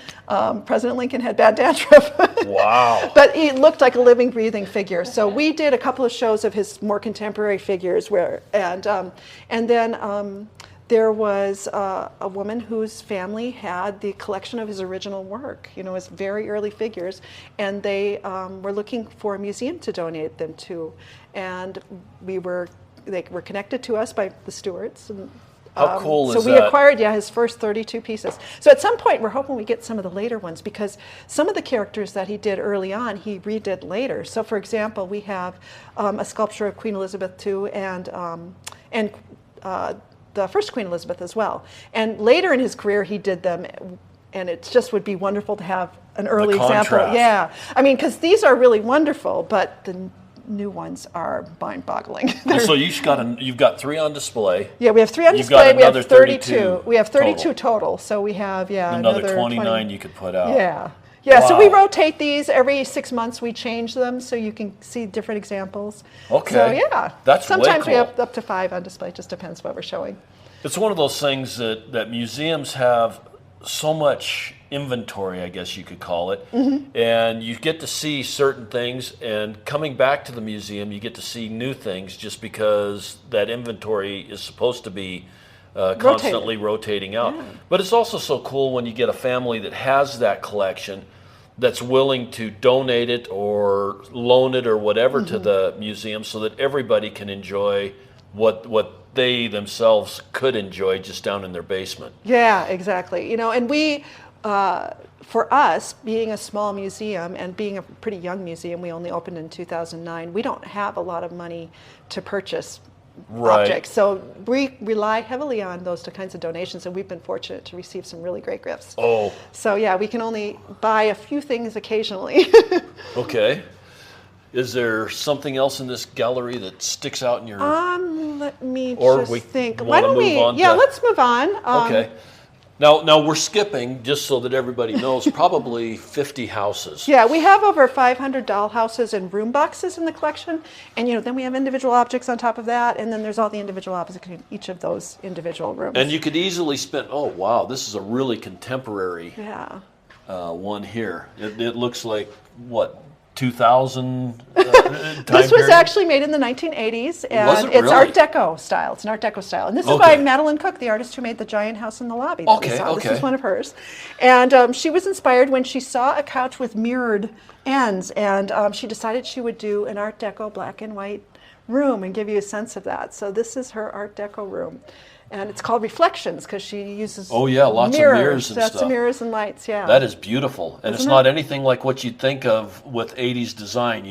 President Lincoln had bad dandruff. Wow. But he looked like a living, breathing figure. So we did a couple of shows of his more contemporary figures, and then there was a woman whose family had the collection of his original work, his very early figures, and they were looking for a museum to donate them to, and they were connected to us by the Stewarts. And, how cool is that? So we acquired, his first 32 pieces. So at some point, we're hoping we get some of the later ones, because some of the characters that he did early on, he redid later. So for example, we have a sculpture of Queen Elizabeth II and the first Queen Elizabeth as well. And later in his career, he did them, and it just would be wonderful to have an early example. Yeah, I mean, because these are really wonderful, but the new ones are mind-boggling. So you've got 3 on display. Yeah, we have 3 on You've display. got We have another 32. We have 32 total. So we have another 29 you could put out. Yeah. Wow. So we rotate these every 6 months. We change them so you can see different examples. Okay. So yeah, That's sometimes way we cool. have up to 5 on display. It just depends what we're showing. It's one of those things that museums have so much inventory, I guess you could call it, and you get to see certain things, and coming back to the museum, you get to see new things just because that inventory is supposed to be constantly rotating out. Yeah. But it's also so cool when you get a family that has that collection that's willing to donate it or loan it or whatever to the museum, so that everybody can enjoy what they themselves could enjoy just down in their basement. Yeah, exactly. And we, for us, being a small museum and being a pretty young museum, we only opened in 2009, we don't have a lot of money to purchase objects. So we rely heavily on those kinds of donations, and we've been fortunate to receive some really great gifts. Oh. So yeah, we can only buy a few things occasionally. Okay. Is there something else in this gallery that sticks out in your... Let me think. Why don't we? Let's move on. Okay. Now we're skipping, just so that everybody knows, probably 50 houses. Yeah, we have over 500 dollhouses and room boxes in the collection, and then we have individual objects on top of that, and then there's all the individual objects in each of those individual rooms. And you could easily spend. Oh wow, this is a really contemporary. One here. It looks like what? 2000 This was actually made in the 1980s, and it's Art Deco style. It's an Art Deco style. And this is by Madeline Cook, the artist who made the giant house in the lobby that we saw. This is one of hers. And she was inspired when she saw a couch with mirrored ends, and she decided she would do an Art Deco black and white room and give you a sense of that. So this is her Art Deco room. And it's called Reflections because she uses lots of mirrors and lots stuff. of mirrors and lights, yeah. That is beautiful. And it's not anything like what you'd think of with 80s design,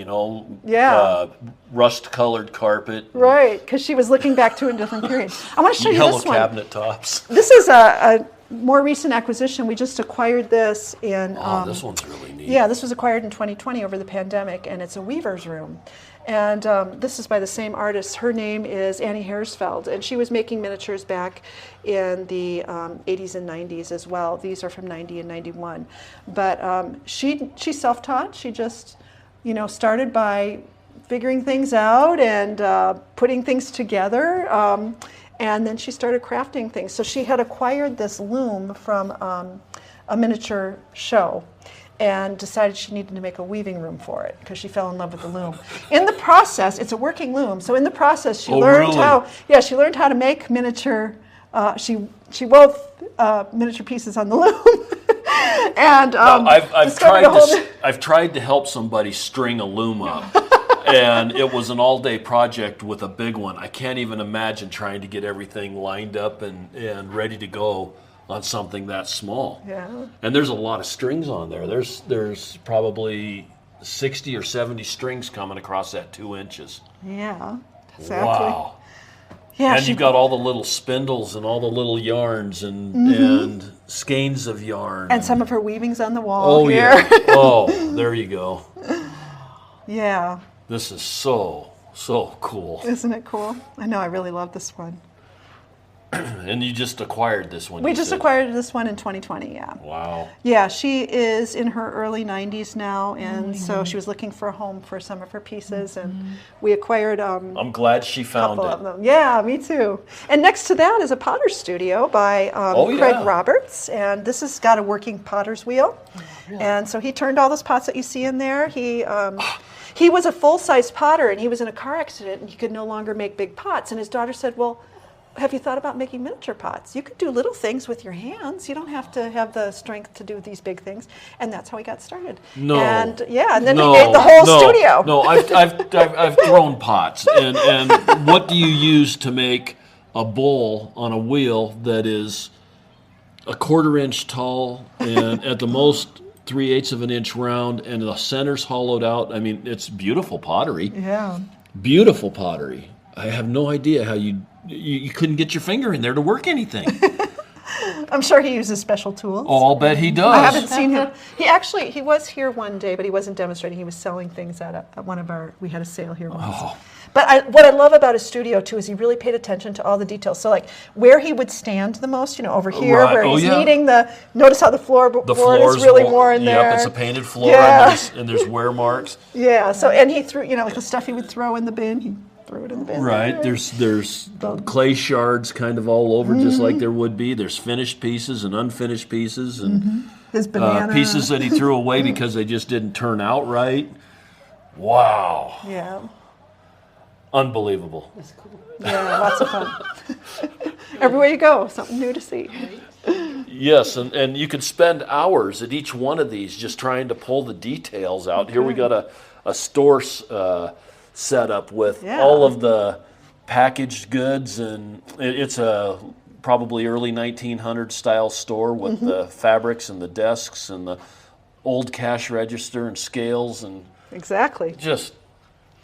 rust-colored carpet. Right, because she was looking back to a different period. I want to show you this one. Yellow cabinet tops. This is a more recent acquisition. We just acquired this in... this one's really neat. Yeah, this was acquired in 2020 over the pandemic, and it's a weaver's room. And this is by the same artist. Her name is Annie Haersfeld, and she was making miniatures back in the 80s and 90s as well. These are from 90 and 91. But she's self-taught. She just, started by figuring things out and putting things together. And then she started crafting things. So she had acquired this loom from a miniature show, and decided she needed to make a weaving room for it because she fell in love with the loom. In the process, it's a working loom. So in the process, she learned she learned how to make miniature. She wove miniature pieces on the loom. And I've tried to help somebody string a loom up, And it was an all-day project with a big one. I can't even imagine trying to get everything lined up and ready to go on something that small. Yeah. And there's a lot of strings on there. There's probably 60 or 70 strings coming across that 2 inches. Yeah, exactly. Wow. Yeah, And you've got all the little spindles and all the little yarns and skeins of yarn. and some of her weavings on the wall Oh, here. yeah. Oh, there you go. Yeah, This is so cool. isn't it cool? I know, I really love this one. And you just acquired this one. We you just said. acquired this one in 2020, yeah. Wow. Yeah, she is in her early 90s now, and so she was looking for a home for some of her pieces, and we acquired I'm glad she a found couple it. of them. Yeah, me too. And next to that is a potter's studio by Oh, Craig yeah. Roberts, and this has got a working potter's wheel. And so he turned all those pots that you see in there. He was a full-size potter, and he was in a car accident, and he could no longer make big pots. And his daughter said, well, have you thought about making miniature pots? You could do little things with your hands. You don't have to have the strength to do these big things. And that's how he got started. No. And yeah, and then No, he made the whole no, studio. No, I've thrown pots. And what do you use to make a bowl on a wheel that is a 1/4 inch tall and at the most 3/8 of an inch round, and the center's hollowed out? I mean, it's beautiful pottery. Yeah. Beautiful pottery. I have no idea how you couldn't get your finger in there to work anything. I'm sure he uses special tools. Oh, I'll bet he does. I haven't seen him. He was here one day, but he wasn't demonstrating. He was selling things at one of our, we had a sale here once. Oh. But what I love about his studio, too, is he really paid attention to all the details. So, like, where he would stand the most, over here, Right. where Oh, he's yeah. kneading notice how the floorboard is really worn there. Yep, it's a painted floor, Yeah. and there's wear marks. Yeah, so, and he threw, like the stuff he would throw in the bin, he threw it in the bin. Right, there. there's clay shards kind of all over, just like there would be. There's finished pieces and unfinished pieces, and His banana. pieces that he threw away because they just didn't turn out right. Wow, Yeah. unbelievable. Yeah, lots of fun. Everywhere you go, something new to see. Yes, and you could spend hours at each one of these just trying to pull the details out. Here we got a store set up with all of the packaged goods, and it's a probably early 1900s style store with the fabrics and the desks and the old cash register and scales, and Exactly. just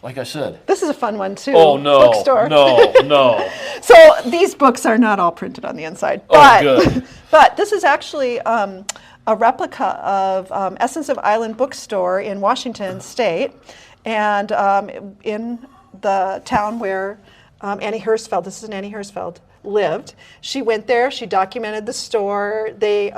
like I said. This is a fun one, too. Oh, no, Bookstore. no. So these books are not all printed on the inside. Oh, But, good. But this is actually a replica of Essence of Island Bookstore in Washington State, and in the town where Annie Hersfeld, this is Annie Hersfeld, lived. She went there, she documented the store. They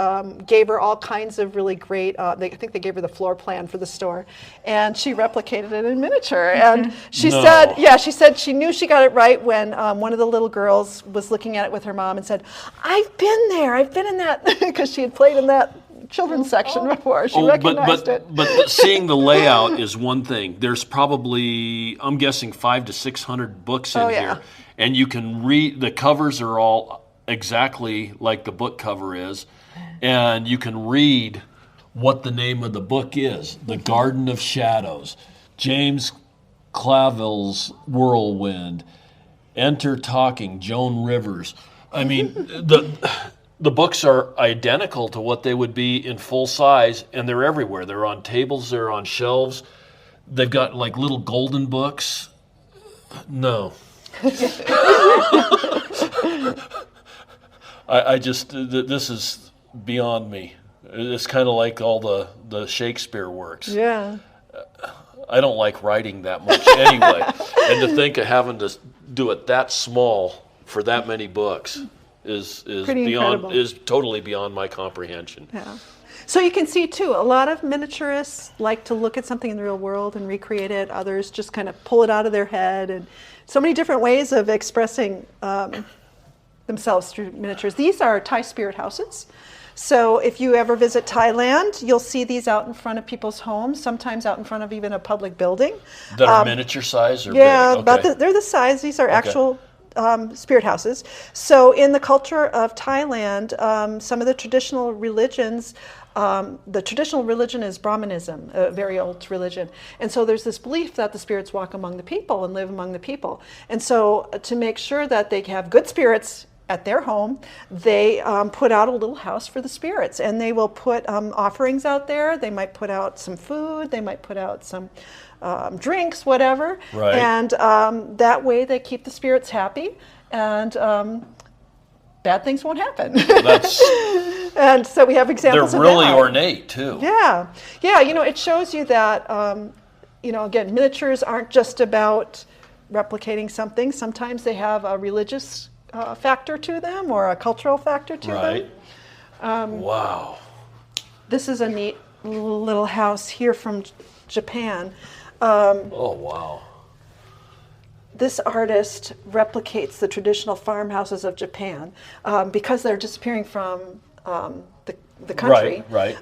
gave her all kinds of really great, I think they gave her the floor plan for the store, and she replicated it in miniature. And she said she knew she got it right when one of the little girls was looking at it with her mom and said, I've been there, I've been in that, because she had played in that children's section before. She recognized it. But seeing the layout is one thing. There's probably, I'm guessing, 500 to 600 books in here. And you can read, the covers are all exactly like the book cover is. And you can read what the name of the book is. The Garden of Shadows. James Clavell's Whirlwind. Enter Talking, Joan Rivers. I mean, the books are identical to what they would be in full size, and they're everywhere. They're on tables, they're on shelves. They've got like little golden books. No. This is beyond me. It's kind of like all the Shakespeare works. Yeah. I don't like writing that much anyway. And to think of having to do it that small for that many books is totally beyond my comprehension. Yeah. So you can see too, a lot of miniaturists like to look at something in the real world and recreate it. Others just kind of pull it out of their head, and so many different ways of expressing themselves through miniatures. These are Thai spirit houses. So if you ever visit Thailand, you'll see these out in front of people's homes, sometimes out in front of even a public building. That are miniature size or yeah, big? Okay. they're the size. These are actual spirit houses. So in the culture of Thailand, some of the traditional religions, the traditional religion is Brahmanism, a very old religion. And so there's this belief that the spirits walk among the people and live among the people. And so to make sure that they have good spirits at their home, they put out a little house for the spirits, and they will put offerings out there. They might put out some food, they might put out some drinks, whatever. Right. And that way they keep the spirits happy, and bad things won't happen. That's, and so we have examples they're of really that. ornate too. Yeah, yeah. It shows you that again, miniatures aren't just about replicating something. Sometimes they have a religious factor to them, or a cultural factor to Right. them. Wow. This is a neat little house here from Japan. Oh, wow. This artist replicates the traditional farmhouses of Japan because they're disappearing from the country. Right.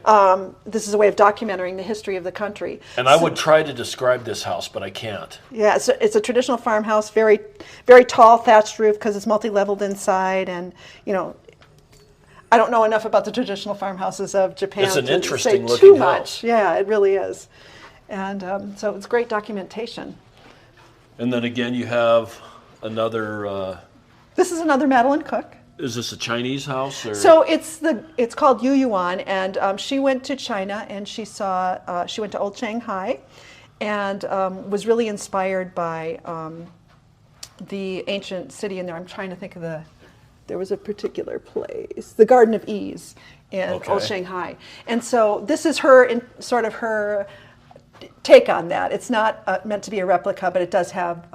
This is a way of documenting the history of the country. And I would try to describe this house, but I can't. Yeah, it's a traditional farmhouse, very, very tall thatched roof because it's multi-leveled inside, and I don't know enough about the traditional farmhouses of Japan It's an to interesting say looking too much. house. Yeah, it really is, and so it's great documentation. And then again, you have another. This is another Madeline Cook. Is this a Chinese house? Or? So it's called Yu Yuan, and she went to China, and she went to Old Shanghai, and was really inspired by the ancient city in there. I'm trying to think of there was a particular place, the Garden of Ease in Old Shanghai, and so this is her her take on that. It's not meant to be a replica, but it does have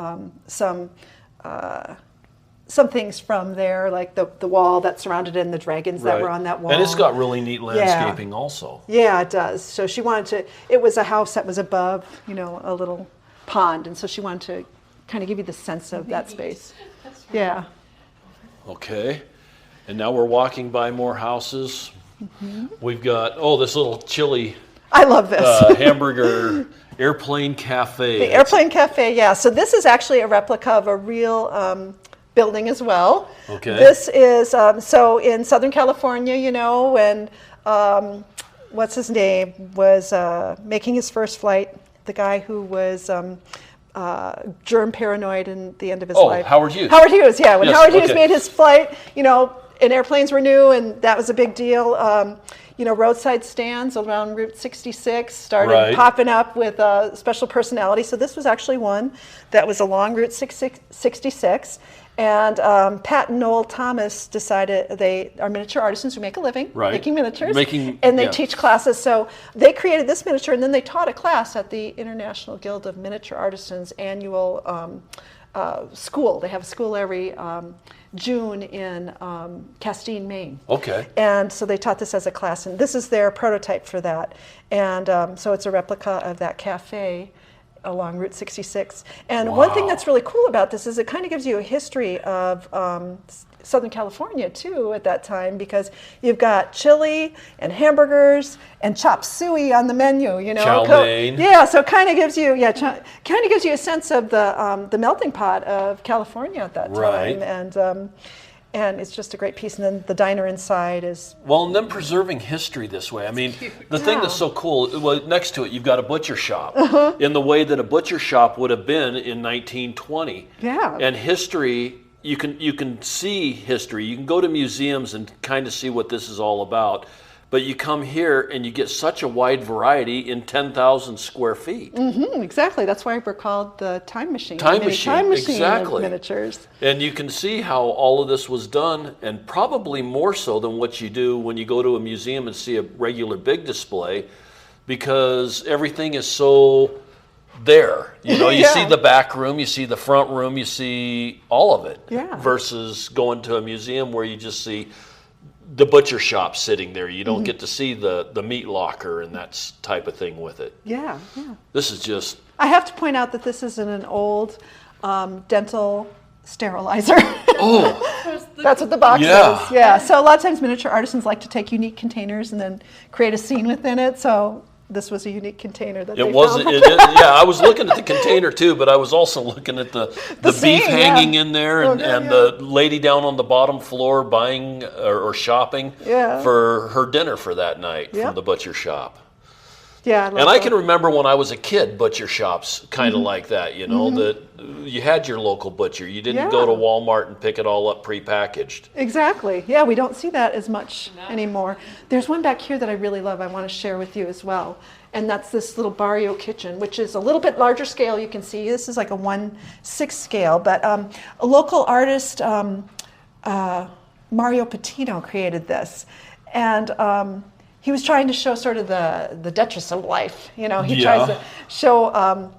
some things from there, like the wall that surrounded it and the dragons that were on that wall. And it's got really neat landscaping also. Yeah, it does. So she wanted it was a house that was above, a little pond, and so she wanted to kind of give you the sense of that space. Yeah. Okay. And now we're walking by more houses. Mm-hmm. We've got, this little chili I love this. hamburger airplane cafe. The airplane cafe, yeah. So this is actually a replica of a real building as well. Okay. This is, so in Southern California, when, what's his name, was making his first flight, the guy who was germ paranoid in the end of his life. Howard Hughes. Howard Hughes, yeah. When Yes, Howard Hughes made his flight, and airplanes were new, and that was a big deal. Roadside stands around Route 66 started popping up with special personality. So this was actually one that was along Route 66. And Pat and Noel Thomas decided they are miniature artisans who make a living making miniatures. And they teach classes. So they created this miniature, and then they taught a class at the International Guild of Miniature Artisans annual school. They have a school every June in Castine, Maine. Okay. And so they taught this as a class, and this is their prototype for that. And so it's a replica of that cafe along Route 66. And one thing that's really cool about this is it kind of gives you a history of Southern California too at that time, because you've got chili and hamburgers and chop suey on the menu, Chow mein. Yeah, so it kind of gives you kind of gives you a sense of the melting pot of California at that time. And it's just a great piece. And then the diner inside is... Well, and then preserving history this way. I mean, the thing that's so cool, next to it, you've got a butcher shop in the way that a butcher shop would have been in 1920. Yeah. And history, you can see history. You can go to museums and kind of see what this is all about. But you come here and you get such a wide variety in 10,000 square feet. Mm-hmm, exactly. That's why we're called the time machine. Time machine, exactly. Of miniatures. And you can see how all of this was done, and probably more so than what you do when you go to a museum and see a regular big display, because everything is so there. You see the back room, you see the front room, you see all of it. Yeah. Versus going to a museum where you just see the butcher shop sitting there. You don't get to see the meat locker and that type of thing with it. Yeah. This is just... I have to point out that this is in an old dental sterilizer. Oh! That's what the box Yeah. is. Yeah. So a lot of times miniature artisans like to take unique containers and then create a scene within it. So this was a unique container that It they was, found. yeah, I was looking at the container too, but I was also looking at the beef scene, hanging yeah. in there and, Okay, and yeah. the lady down on the bottom floor buying or shopping Yeah. for her dinner for that night Yep. from the butcher shop. Yeah, I love And I that. can remember when I was a kid, butcher shops kind of like that, you know, that you had your local butcher. You didn't go to Yeah. Walmart and pick it all up prepackaged. Exactly. Yeah, we don't see that as much anymore. There's one back here that I really love I want to share with you as well. And that's this little barrio kitchen, which is a little bit larger scale. You can see this is like a 1/6 scale. But a local artist, Mario Patino, created this. And he was trying to show sort of the Duchess of life. You know, he tries to show,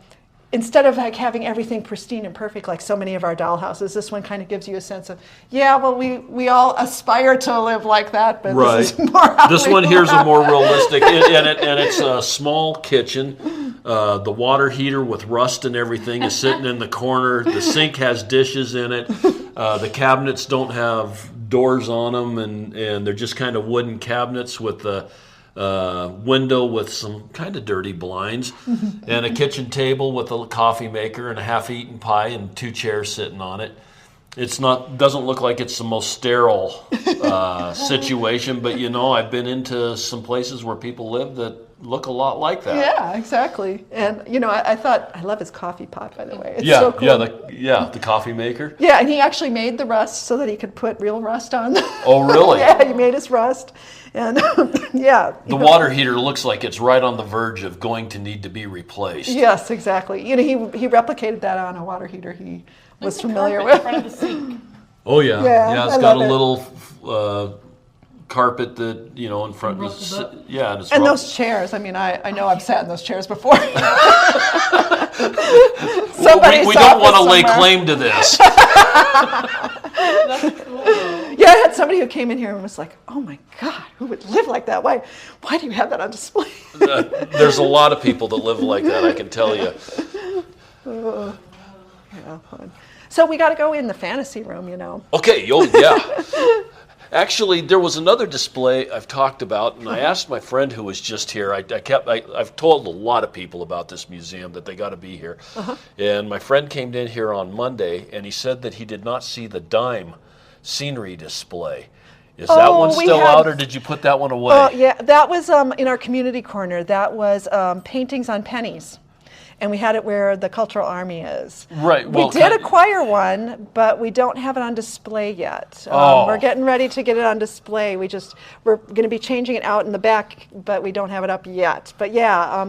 instead of like having everything pristine and perfect like so many of our dollhouses, this one kind of gives you a sense of, yeah, well, we all aspire to live like that, but this is more how This we one here's a live. more realistic, and it's a small kitchen. The water heater with rust and everything is sitting in the corner. The sink has dishes in it. The cabinets don't have doors on them, and they're just kind of wooden cabinets with the window with some kind of dirty blinds, and a kitchen table with a coffee maker and a half-eaten pie and 2 chairs sitting on it. Doesn't look like it's the most sterile situation, but you know, I've been into some places where people live that look a lot like that. Yeah, exactly. And you know, I thought, I love his coffee pot, by the way. It's Yeah, so cool. the coffee maker. Yeah, and he actually made the rust so that he could put real rust on. Oh, really? Yeah, he made his rust, and yeah. The water heater looks like it's right on the verge of going to need to be replaced. Yes, exactly. You know, he replicated that on a water heater he was familiar In with. front of the sink. Oh yeah, Yeah, It's I got a love it. little carpet that in front. And it's And those chairs. I mean, I know I've sat in those chairs before. we Somebody's don't want to office lay somewhere. claim to this. That's cool though. Yeah, I had somebody who came in here and was like, "Oh my God, who would live like that? Why do you have that on display?" There's a lot of people that live like that, I can tell you. Yeah, fun. So we got to go in the fantasy room, you know. Okay, yeah. Actually, there was another display I've talked about, and I asked my friend who was just here. I've told a lot of people about this museum that they got to be here. And my friend came in here on Monday, and he said that he did not see the dime scenery display. Is that Oh, one we still had- out, or did you put that one away? Oh, yeah, that was in our community corner. That was paintings on pennies. And we had it where the Cultural Army is. Right. We Well, did acquire one, but we don't have it on display yet. Oh. We're getting ready to get it on display. We're going to be changing it out in the back, but we don't have it up yet. But yeah,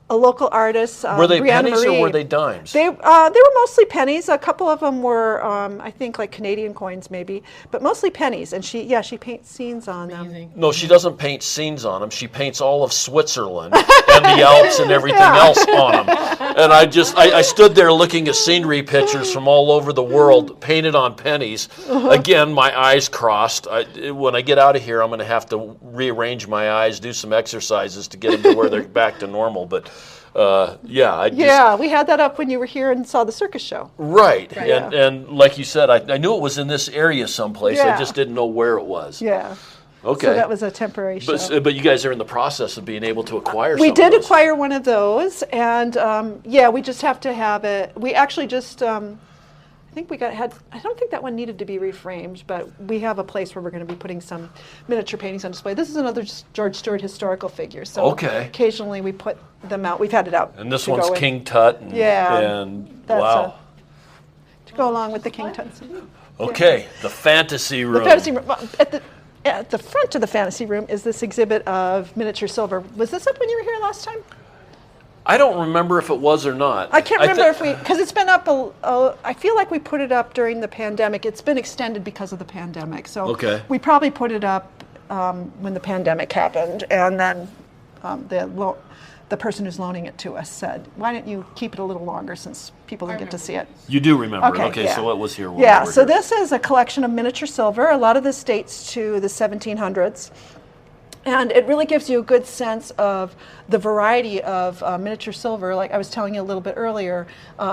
a local artist, Were they Brianna pennies Marie, or were they dimes? They were mostly pennies. A couple of them were, I think, like Canadian coins maybe, but mostly pennies. And she paints scenes on them. Amazing. No, she doesn't paint scenes on them. She paints all of Switzerland and the Alps and everything else on them. And I stood there looking at scenery pictures from all over the world painted on pennies. Again, my eyes crossed. When I get out of here, I'm going to have to rearrange my eyes, do some exercises to get them to where they're back to normal. But Yeah, we had that up when you were here and saw the circus show. Right. Yeah. And like you said, I knew it was in this area someplace. I Yeah. just didn't know where it was. Yeah. Okay. So that was a temporary show. But you guys are in the process of being able to acquire We some did of those. acquire one of those, and we just have to have it. We actually just, I don't think that one needed to be reframed, but we have a place where we're going to be putting some miniature paintings on display. This is another George Stewart historical figure, so Okay. occasionally we put them out. We've had it out. And this to go one's with- King Tut. And, Yeah, And that's wow. to go along with the King Tuts. Okay, the fantasy room. The fantasy room. Well, at the front of the fantasy room is this exhibit of miniature silver. Was this up when you were here last time? I don't remember if it was or not. I can't remember because it's been up. I feel like we put it up during the pandemic. It's been extended because of the pandemic. So Okay. we probably put it up when the pandemic happened, and then the person who's loaning it to us said, "Why don't you keep it a little longer since people didn't get to see it?" You do remember it. Okay, yeah. so it was here when Yeah, we were so here. this is a collection of miniature silver. A lot of this dates to the 1700s. And it really gives you a good sense of the variety of miniature silver. Like I was telling you a little bit earlier,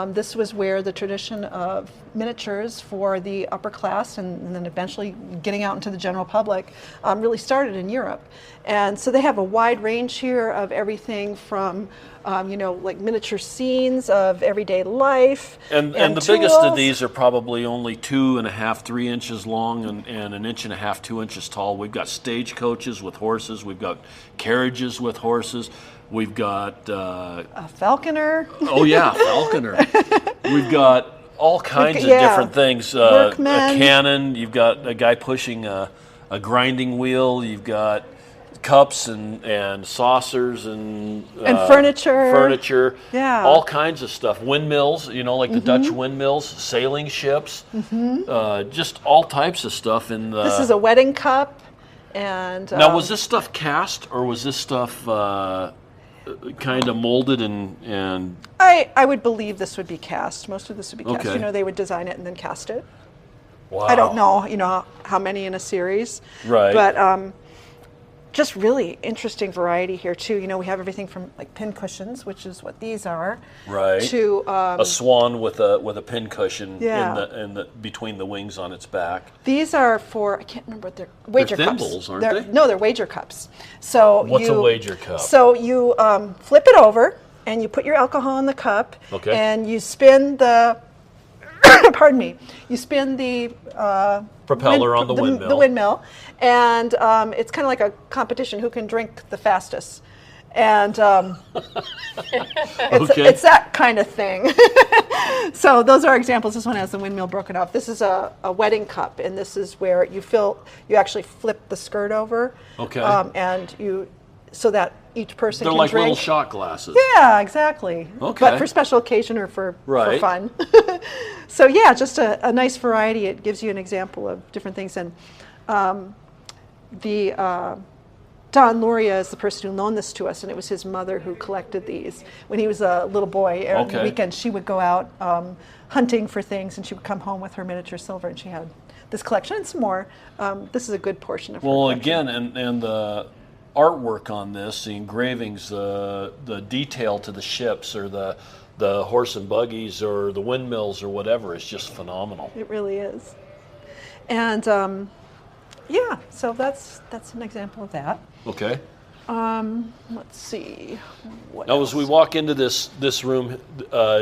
this was where the tradition of miniatures for the upper class and then eventually getting out into the general public really started in Europe. And so they have a wide range here of everything from like miniature scenes of everyday life. And the tools. biggest of these are probably only 2.5, 3 inches long and 1.5 inches, 2 inches tall. We've got stagecoaches with horses. We've got carriages with horses. We've got a falconer. Oh yeah, falconer. We've got all kinds of different things. A cannon. You've got a guy pushing a grinding wheel. You've got cups and saucers and furniture. Yeah. All kinds of stuff. Windmills, like the Dutch windmills, sailing ships, just all types of stuff. This is a wedding cup. And now, was this stuff cast or was this stuff kind of molded and? I would believe this would be cast. Most of this would be cast. Okay. They would design it and then cast it. Wow. I don't know, how many in a series. Right. But just really interesting variety here too. We have everything from like pin cushions, which is what these are, right? To a swan with a pin cushion in the between the wings on its back. These are for, I can't remember what they're wager they're cups. thimbles, aren't they? No, they're wager cups. So what's a wager cup? So you flip it over and you put your alcohol in the cup. Okay. And you spin the pardon me. You spin the propeller on the windmill. The windmill, and it's kind of like a competition who can drink the fastest. And it's that kind of thing. So those are examples. This one has the windmill broken off. This is a wedding cup, and this is where you actually flip the skirt over. Okay. And so that each person They're can like drink. little shot glasses. Yeah, exactly. Okay. But for special occasion or for fun. So yeah, just a nice variety. It gives you an example of different things. And Don Luria is the person who loaned this to us, and it was his mother who collected these. When he was a little boy, every weekend she would go out hunting for things, and she would come home with her miniature silver, and she had this collection and some more. This is a good portion of her collection. Again, and the artwork on this, the engravings, the detail to the ships or the horse and buggies or the windmills or whatever is just phenomenal. It really is. And so that's an example of that. Okay. Let's see. What Now, else? as we walk into this room,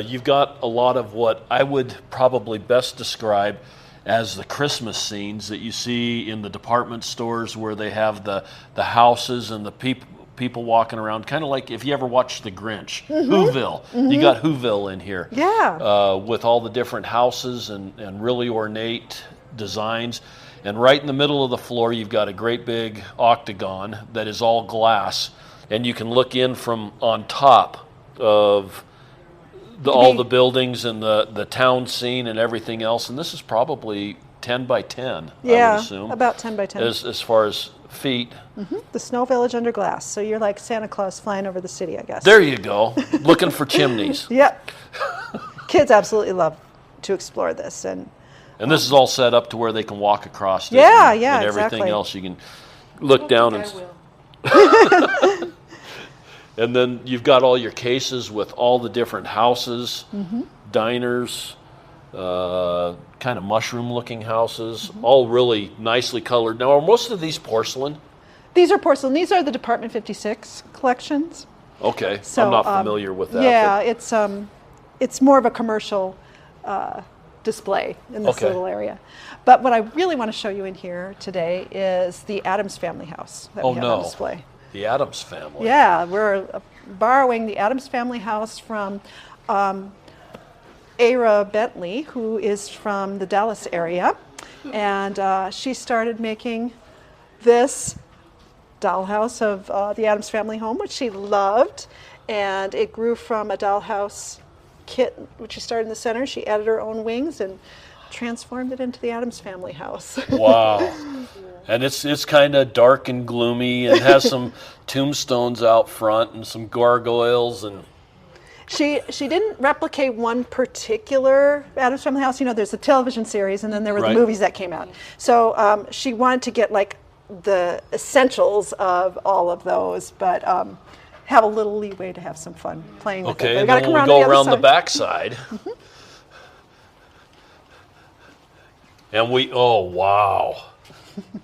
you've got a lot of what I would probably best describe as the Christmas scenes that you see in the department stores where they have the houses and the people walking around, kind of like if you ever watched The Grinch, Whoville. You got Whoville in here. Yeah. With all the different houses and really ornate designs. And right in the middle of the floor, you've got a great big octagon that is all glass. And you can look in from on top of all the buildings and the town scene and everything else. And this is probably 10 by 10, I would assume. About 10 by 10. As far as feet. The Snow Village under glass. So you're like Santa Claus flying over the city, I guess. There you go. Looking for chimneys. Yep. Kids absolutely love to explore this. And this is all set up to where they can walk across it. Yeah, and everything exactly. else. You can look down and... And then you've got all your cases with all the different houses, diners, kind of mushroom-looking houses, all really nicely colored. Now, are most of these porcelain? These are porcelain. These are the Department 56 collections. Okay, So, I'm not familiar with that. Yeah, it's more of a commercial display in this Okay. little area. But what I really want to show you in here today is the Addams Family house that we have on display. The Addams family. Yeah, we're borrowing the Addams Family house from Ara Bentley, who is from the Dallas area. And she started making this dollhouse of the Addams Family home, which she loved. And it grew from a dollhouse kit, which she started in the center. She added her own wings and transformed it into the Addams Family house. Wow. And it's kind of dark and gloomy and has some tombstones out front and some gargoyles. And She didn't replicate one particular Addams Family house. There's a television series, and then there were the movies that came out. So she wanted to get like the essentials of all of those, but have a little leeway to have some fun playing with it. Okay, But and gotta then come we'll go to around the other back side. And oh, wow.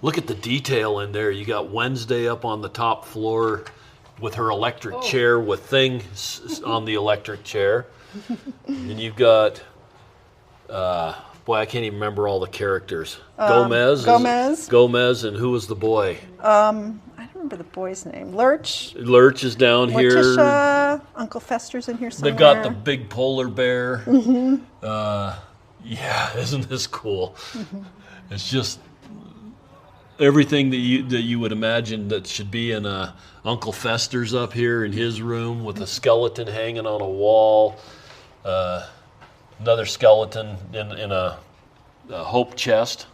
Look at the detail in there. You got Wednesday up on the top floor with her electric chair with things on the electric chair. And you've got, boy, I can't even remember all the characters. Gomez. Gomez, and who was the boy? I don't remember the boy's name. Lurch. Lurch is down here. Morticia. Uncle Fester's in here somewhere. They've got the big polar bear. Yeah, isn't this cool? It's just everything that you would imagine that should be in Uncle Fester's up here in his room with a skeleton hanging on a wall, another skeleton in a hope chest.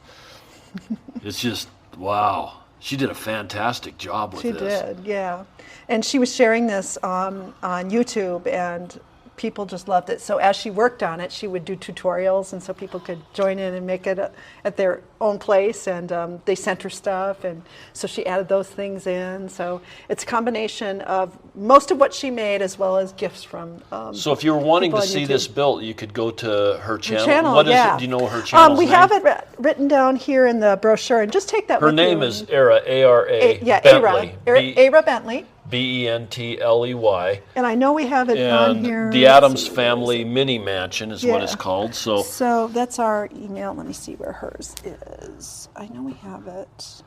It's just, wow. She did a fantastic job with this. She did, yeah. And she was sharing this on YouTube, and people just loved it. So as she worked on it, she would do tutorials, and so people could join in and make it at their own place, and they sent her stuff, and so she added those things in. So it's a combination of most of what she made as well as gifts from So if you were wanting to see YouTube. this built, you could go to her channel. Her channel, What is yeah. it? Do you know her channel's we name? have it written down here in the brochure, and just take that Her with name you. is Ara, A-R-A, Yeah, Bentley. Ara Bentley. B-E-N-T-L-E-Y. And I know we have it on And here. the Let's Addams see, where Family is it? Mini Mansion is what it's called. So that's our email. Let me see where hers is. I know we have it.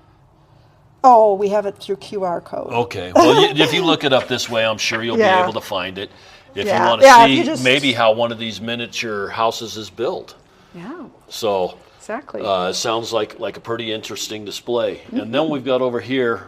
Oh, we have it through QR code. Okay. Well, if you look it up this way, I'm sure you'll be able to find it. If you want to if see you just- maybe how one of these miniature houses is built. Yeah, So exactly. it sounds like a pretty interesting display. And then we've got over here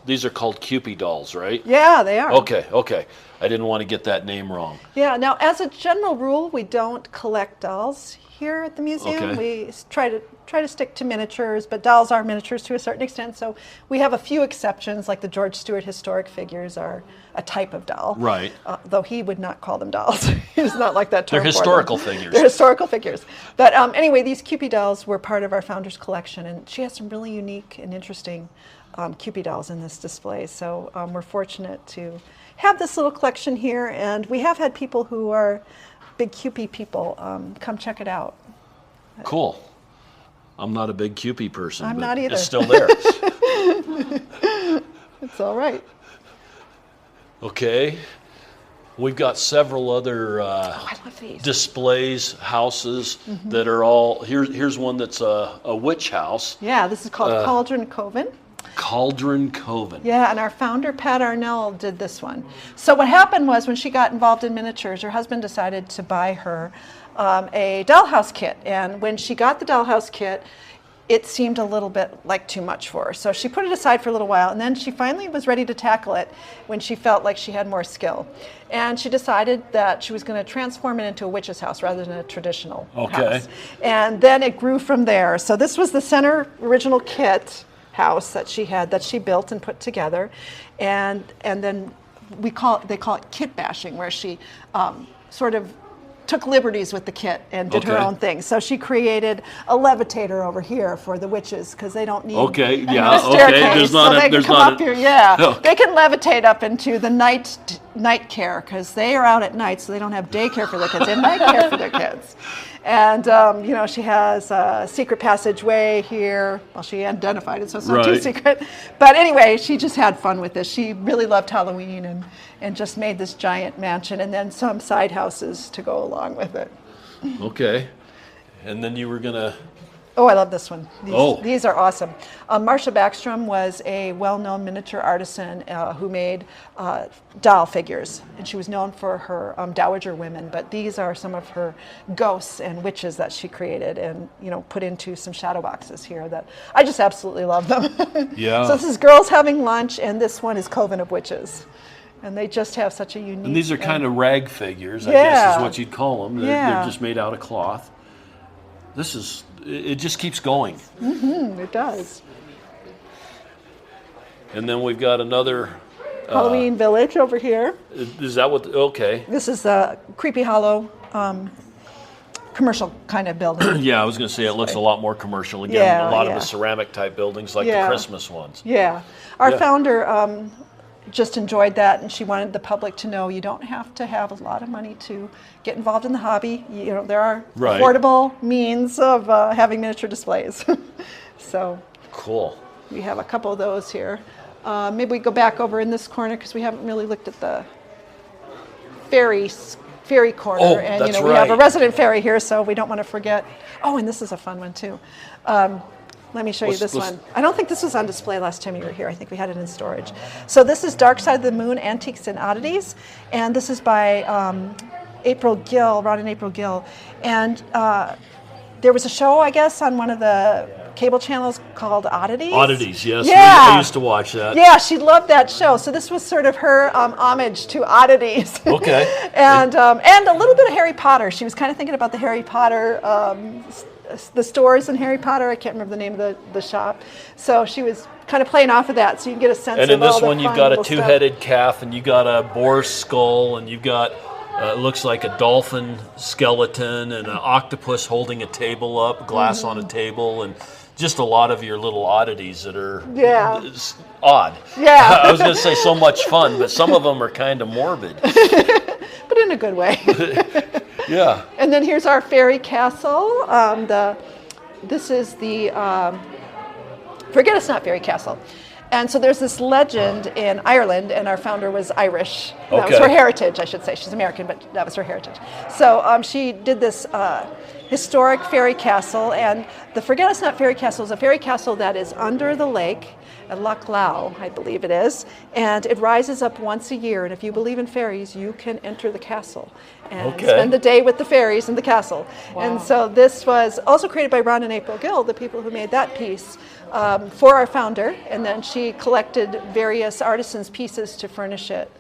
these are called Cupid dolls, right? Yeah, they are. Okay. I didn't want to get that name wrong. Yeah, now as a general rule, we don't collect dolls here at the museum. Okay. We try to stick to miniatures, but dolls are miniatures to a certain extent. So we have a few exceptions, like the George Stewart historic figures are a type of doll. Right. Though he would not call them dolls. He's not like that term. They're for historical them. figures. They're historical figures. But anyway, these Cupid dolls were part of our founder's collection, and she has some really unique and interesting Cupid dolls in this display. So we're fortunate to have this little collection here, and we have had people who are big Cupid people come check it out. Cool. I'm not a big Cupid person. I'm but not either. It's still there. It's all right. Okay. We've got several other I love these. displays, houses that are all. Here's one that's a witch house. Yeah, this is called Cauldron Coven. Cauldron Coven. Yeah, and our founder, Pat Arnell, did this one. So what happened was when she got involved in miniatures, her husband decided to buy her a dollhouse kit. And when she got the dollhouse kit, it seemed a little bit like too much for her. So she put it aside for a little while, and then she finally was ready to tackle it when she felt like she had more skill. And she decided that she was going to transform it into a witch's house rather than a traditional house. And then it grew from there. So this was the center original kit house that she built and put together, and then they call it kit bashing, where she sort of took liberties with the kit and did her own thing. So she created a levitator over here for the witches because they don't need a staircase. They can come up here. They can levitate up into the night care because they are out at night, so they don't have daycare for their kids. They have night care for their kids. And, she has a secret passageway here. Well, she identified it, so it's not too secret. But anyway, she just had fun with this. She really loved Halloween and just made this giant mansion and then some side houses to go along with it. Okay. And then you were going to... Oh, I love this one. Oh. These are awesome. Marcia Backstrom was a well-known miniature artisan who made doll figures, and she was known for her dowager women, but these are some of her ghosts and witches that she created and, put into some shadow boxes here that I just absolutely love them. Yeah. So this is Girls Having Lunch, and this one is Coven of Witches. And they just have such a unique... And these are kind of rag figures, I guess is what you'd call them. They're just made out of cloth. It just keeps going. It does. And then we've got another... Halloween Village over here. Is that what... Okay. This is Creepy Hollow commercial kind of building. Yeah, I was going to say it looks a lot more commercial. Again, Yeah, a lot yeah. of the ceramic type buildings like Yeah. the Christmas ones. Yeah. Our Yeah. founder just enjoyed that, and she wanted the public to know you don't have to have a lot of money to get involved in the hobby. You know, there are Right. affordable means of having miniature displays. So Cool. we have a couple of those here. Maybe we go back over in this corner because we haven't really looked at the fairy corner. Oh, and that's we have a right. resident fairy here, so we don't want to forget. Oh, and this is a fun one too. Let me show you this one. I don't think this was on display last time you were here. I think we had it in storage. So this is Dark Side of the Moon Antiques and Oddities, and this is by April Gill, Ron and April Gill. And there was a show, I guess, on one of the cable channels called Oddities. Oddities, yes. Yeah. I used to watch that. Yeah, she loved that show. So this was sort of her homage to Oddities. Okay. and a little bit of Harry Potter. She was kind of thinking about the Harry Potter, the stores in Harry Potter. I can't remember the name of the shop. So she was kind of playing off of that, so you can get a sense And of in this all the one, you've fun got a little stuff. two-headed calf, and you've got a boar skull, and you've got it looks like a dolphin skeleton, and an octopus holding a table up, glass on a table, and just a lot of your little oddities that are odd. Yeah. I was going to say so much fun, but some of them are kind of morbid. But in a good way. Yeah. And then here's our fairy castle. This is the Forget It's Not Fairy Castle. And so there's this legend in Ireland, and our founder was Irish. That was Okay. her heritage, I should say. She's American, but that was her heritage. So she did this historic fairy castle, and the Forget It's Not Fairy Castle is a fairy castle that is under the lake at Loch Lao, I believe it is, and it rises up once a year. And if you believe in fairies, you can enter the castle and spend the day with the fairies in the castle. Wow. And so this was also created by Ron and April Gill, the people who made that piece, for our founder, and then she collected various artisans' pieces to furnish it.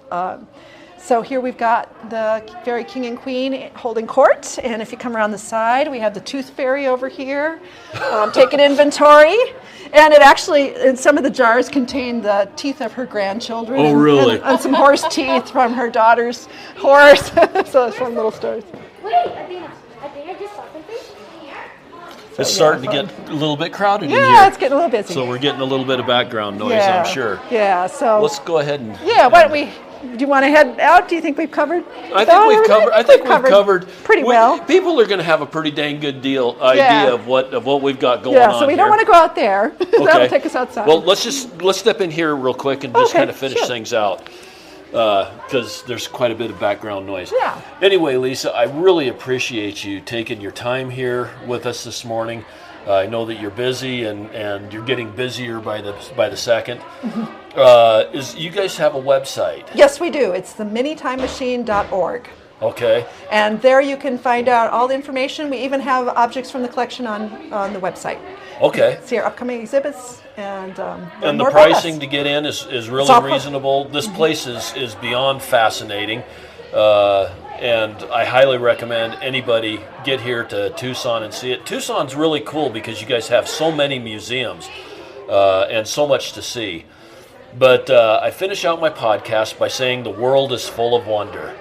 So here we've got the fairy king and queen holding court, and if you come around the side, we have the tooth fairy over here taking inventory. And it actually, in some of the jars, contain the teeth of her grandchildren. Oh, really? And some horse teeth from her daughter's horse. So it's fun little stories. Wait, I think I just saw something. It's starting to get a little bit crowded in here. Yeah, it's getting a little busy. So we're getting a little bit of background noise, I'm sure. Yeah, so. Let's go ahead and... Why don't we... Do you want to head out? Do you think we've covered? I think we've covered pretty well. People are going to have a pretty dang good idea of what we've got going on. Yeah, so we here. don't want to go out there. That'll take us outside. Well, let's step in here real quick and just kind of finish sure. things out because there's quite a bit of background noise. Yeah. Anyway, Lisa, I really appreciate you taking your time here with us this morning. I know that you're busy and you're getting busier by the second. You guys have a website? Yes, we do. It's the minitimemachine.org. Okay. And there you can find out all the information. We even have objects from the collection on the website. Okay. See our upcoming exhibits and And the more about pricing us. to get in is It's really all reasonable. This place is beyond fascinating. And I highly recommend anybody get here to Tucson and see it. Tucson's really cool because you guys have so many museums and so much to see. But I finish out my podcast by saying the world is full of wonder.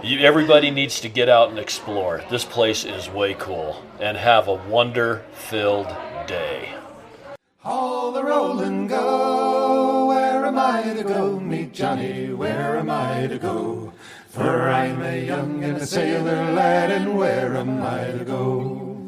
Everybody needs to get out and explore. This place is way cool. And have a wonder-filled day. All the roll and go, where am I to go? Meet Johnny, where am I to go? For I'm a young and a sailor lad, and where am I to go?